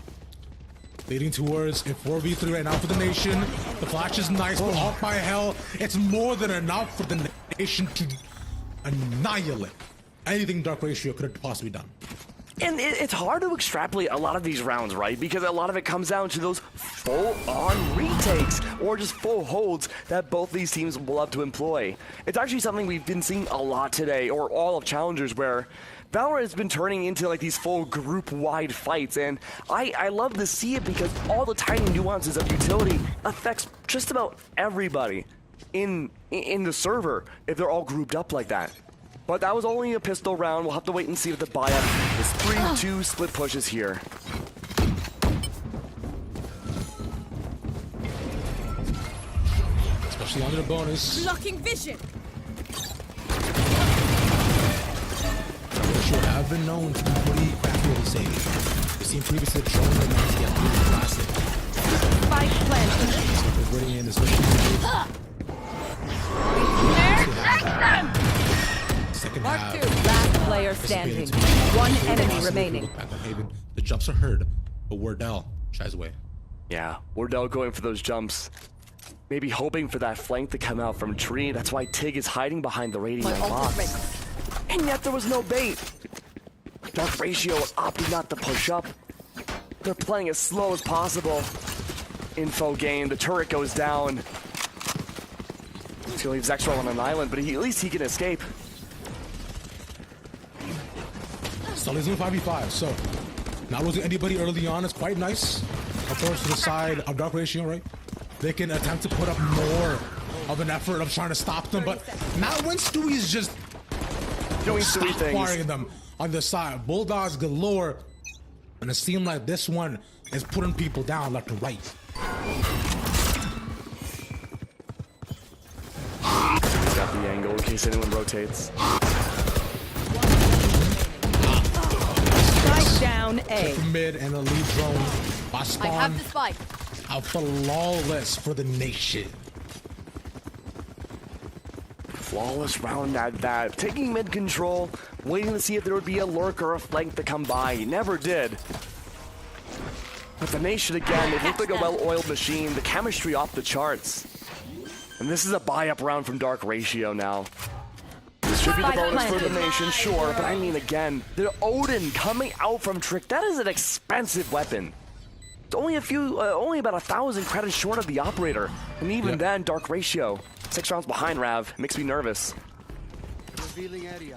[SPEAKER 8] Leading towards a 4v3 right now for the Nation. The flash is nice, but off by hell. It's more than enough for the Nation to annihilate anything Dark Ratio could have possibly done.
[SPEAKER 9] And it's hard to extrapolate a lot of these rounds, right? Because a lot of it comes down to those full-on retakes or just full holds that both these teams will love to employ. It's actually something we've been seeing a lot today, or all of Challengers, where Valorant has been turning into like these full group-wide fights, and I love to see it because all the tiny nuances of utility affects just about everybody in the server if they're all grouped up like that. But that was only a pistol round. We'll have to wait and see if the buy-up is 3-2 split pushes here.
[SPEAKER 8] Especially under the bonus.
[SPEAKER 5] Blocking vision.
[SPEAKER 8] Ratio have been known to be pretty crafty with save. We've seen previously the drone reminds me of really classic.
[SPEAKER 3] Spike planted.
[SPEAKER 8] So they're bringing in especially second
[SPEAKER 3] Mark
[SPEAKER 8] half.
[SPEAKER 3] 2. Last player standing. One enemy remaining.
[SPEAKER 8] Look back on Haven. The jumps are heard, but Wardell tries away.
[SPEAKER 9] Yeah, Wardell going for those jumps. Maybe hoping for that flank to come out from Tree. That's why Tig is hiding behind the radiant box. And yet there was no bait. Dark Ratio opted not to push up. They're playing as slow as possible. Info gain, the turret goes down. He's gonna leave Zexrel on an island, but at least he can escape.
[SPEAKER 8] Sully's in 5v5, so not losing anybody early on is quite nice. Of course, to the side of Dark Ratio, right? They can attempt to put up more of an effort of trying to stop them, but not when Stewie's just
[SPEAKER 9] doing Stewie things.
[SPEAKER 8] Firing them on the side. Bulldogs galore, and it seemed like this one is putting people down left and right.
[SPEAKER 9] Got the angle in case anyone rotates.
[SPEAKER 3] Down A.
[SPEAKER 8] From mid and a lead drone by Spawn.
[SPEAKER 5] I have the spike.
[SPEAKER 8] Out flawless for the Nation.
[SPEAKER 9] Flawless round at that. Taking mid control, waiting to see if there would be a lurk or a flank to come by. He never did. But the Nation again, it looked like a well-oiled machine. The chemistry off the charts. And this is a buy-up round from Dark Ratio now. This should be the bonus for the Nation, sure, but I mean again, the Odin coming out from Trick, that is an expensive weapon. only about 1,000 credits short of the operator. And even then, Dark Ratio, 6 rounds behind Rav, makes me nervous.
[SPEAKER 1] Revealing area.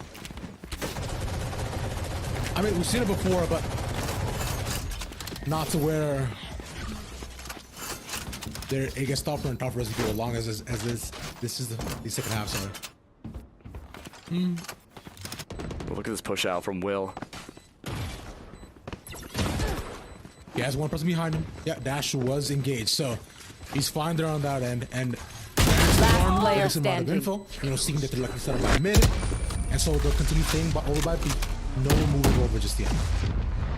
[SPEAKER 8] I mean, we've seen it before, but not to where it gets tougher and tougher as we go along. This is the second half. Sorry.
[SPEAKER 9] Look at this push out from Will.
[SPEAKER 8] He has one person behind him. Yeah, Dash was engaged, so he's fine there on that end. And
[SPEAKER 3] last player standing.
[SPEAKER 8] Info, seeing that they're lucky set up by mid, and so they'll continue playing over by B. No moving over just yet.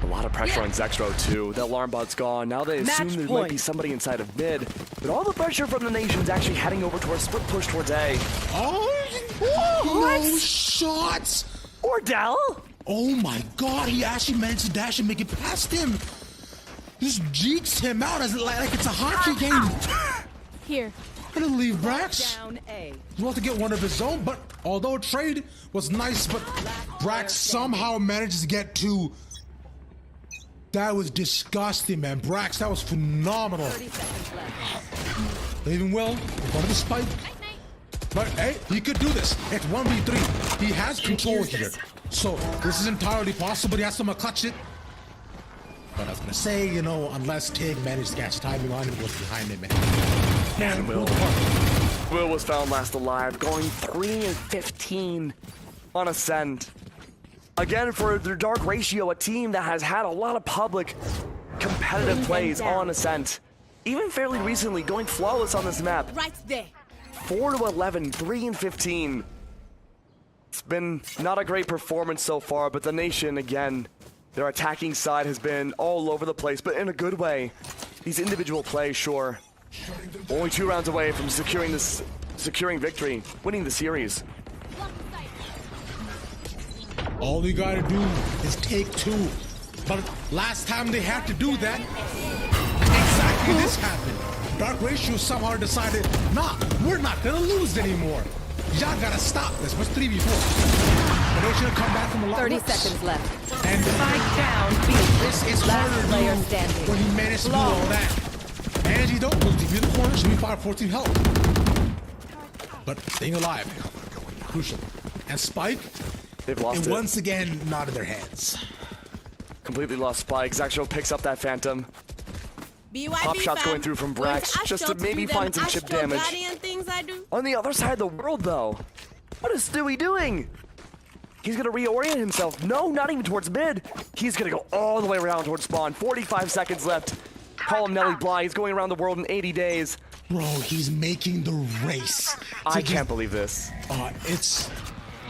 [SPEAKER 9] A lot of pressure on Zexro too. That alarm bot's gone. Now they assume there might be somebody inside of mid. But all the pressure from the nation's actually heading over towards split push towards A.
[SPEAKER 8] No shots!
[SPEAKER 9] Ordell?
[SPEAKER 8] Oh my god, he actually managed to dash and make it past him. Just jeeks him out as like it's a hockey game.
[SPEAKER 5] Here.
[SPEAKER 8] Gonna leave Brax.
[SPEAKER 3] Down A.
[SPEAKER 8] He wants to get one of his own, but although a trade was nice, but Brax somehow manages to get two. That was disgusting, man. Brax, that was phenomenal.
[SPEAKER 3] 30 seconds left.
[SPEAKER 8] Leaving Will in front of the spike. But hey, he could do this. It's 1v3. He has control here. So this is entirely possible. He has to clutch it. But I was gonna say, unless Tig managed to catch timing on him, was behind him, man.
[SPEAKER 9] And Will was found last alive, going 3-15 on Ascent. Again, for their Dark Ratio, a team that has had a lot of public competitive plays on Ascent. Even fairly recently, going flawless on this map.
[SPEAKER 5] Right there.
[SPEAKER 9] 4-11, 3-15. It's been not a great performance so far, but the nation, again, their attacking side has been all over the place, but in a good way. These individual plays, sure. Only 2 rounds away from securing victory, winning the series.
[SPEAKER 8] All you gotta do is take 2. But last time they had to do that, exactly this happened. Dark Ratio somehow decided, nah, we're not gonna lose anymore. Y'all gotta stop this. What's 3v4? But they should have come back from a lot
[SPEAKER 3] 30
[SPEAKER 8] worse.
[SPEAKER 3] seconds left.
[SPEAKER 8] And
[SPEAKER 3] Spike down B.
[SPEAKER 8] It's harder to
[SPEAKER 3] player
[SPEAKER 8] do
[SPEAKER 3] standing.
[SPEAKER 8] when he managed to do all that. And he don't lose. If you're the corner, should be 5-14 health. But staying alive, crucial. And Spike,
[SPEAKER 9] they've lost it.
[SPEAKER 8] Once again, not in their hands.
[SPEAKER 9] Completely lost Spike. Zexro picks up that Phantom. Pop shots going through from Brax just to maybe find some chip damage. On the other side of the world, though, what is Stewie doing? He's going to reorient himself. No, not even towards mid. He's going to go all the way around towards spawn. 45 seconds left. Call him Nelly Bly. He's going around the world in 80 days.
[SPEAKER 8] Bro, he's making the race.
[SPEAKER 9] I can't believe this.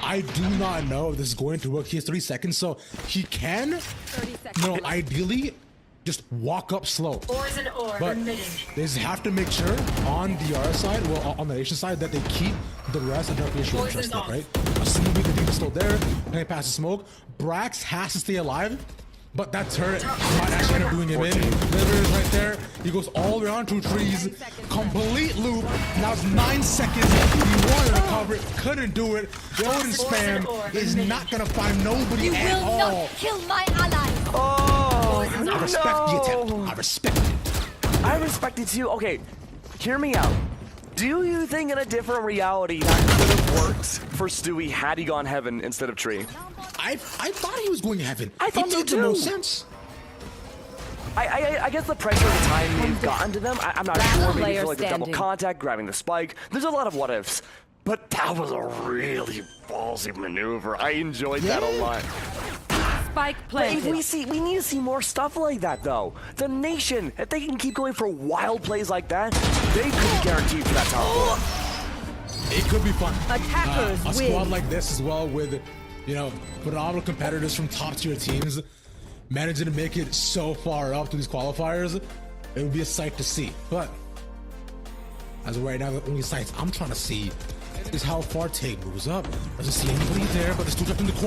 [SPEAKER 8] I do not know if this is going to work. He has 3 seconds, so he can, ideally, just walk up slow. But they just have to make sure on the R side, on the Asian side, that they keep the rest of Dark Ratio interested, right? Assuming the team is still there, playing past the smoke, Brax has to stay alive, but that turret might actually end up doing him in. There is right there. He goes all the way around 2 trees, complete loop. Now it's 9 seconds. He wanted to cover it, couldn't do it. The Odin spam is not gonna find nobody at all.
[SPEAKER 2] You will not kill my ally.
[SPEAKER 8] I respect the attempt. I respect it.
[SPEAKER 9] I respect it too. Okay, hear me out. Do you think in a different reality that could have worked for Stewie had he gone heaven instead of tree?
[SPEAKER 8] I thought he was going heaven.
[SPEAKER 9] I thought so too.
[SPEAKER 8] It made no sense.
[SPEAKER 9] I guess the pressure of the time they've gotten to them, I'm not sure. Maybe for like the double contact, grabbing the spike. There's a lot of what ifs. But that was a really ballsy maneuver. I enjoyed that a lot.
[SPEAKER 3] Spike planted.
[SPEAKER 9] We need to see more stuff like that, though. The nation, if they can keep going for wild plays like that, they could be guaranteed for that top 4.
[SPEAKER 8] It could be fun.
[SPEAKER 3] Attackers
[SPEAKER 8] a squad like this as well, with phenomenal competitors from top tier teams, managing to make it so far up to these qualifiers, it would be a sight to see. But as of right now, the only sights I'm trying to see is how far Tig moves up. Doesn't see anybody there, but there's 2 trapped in the corner.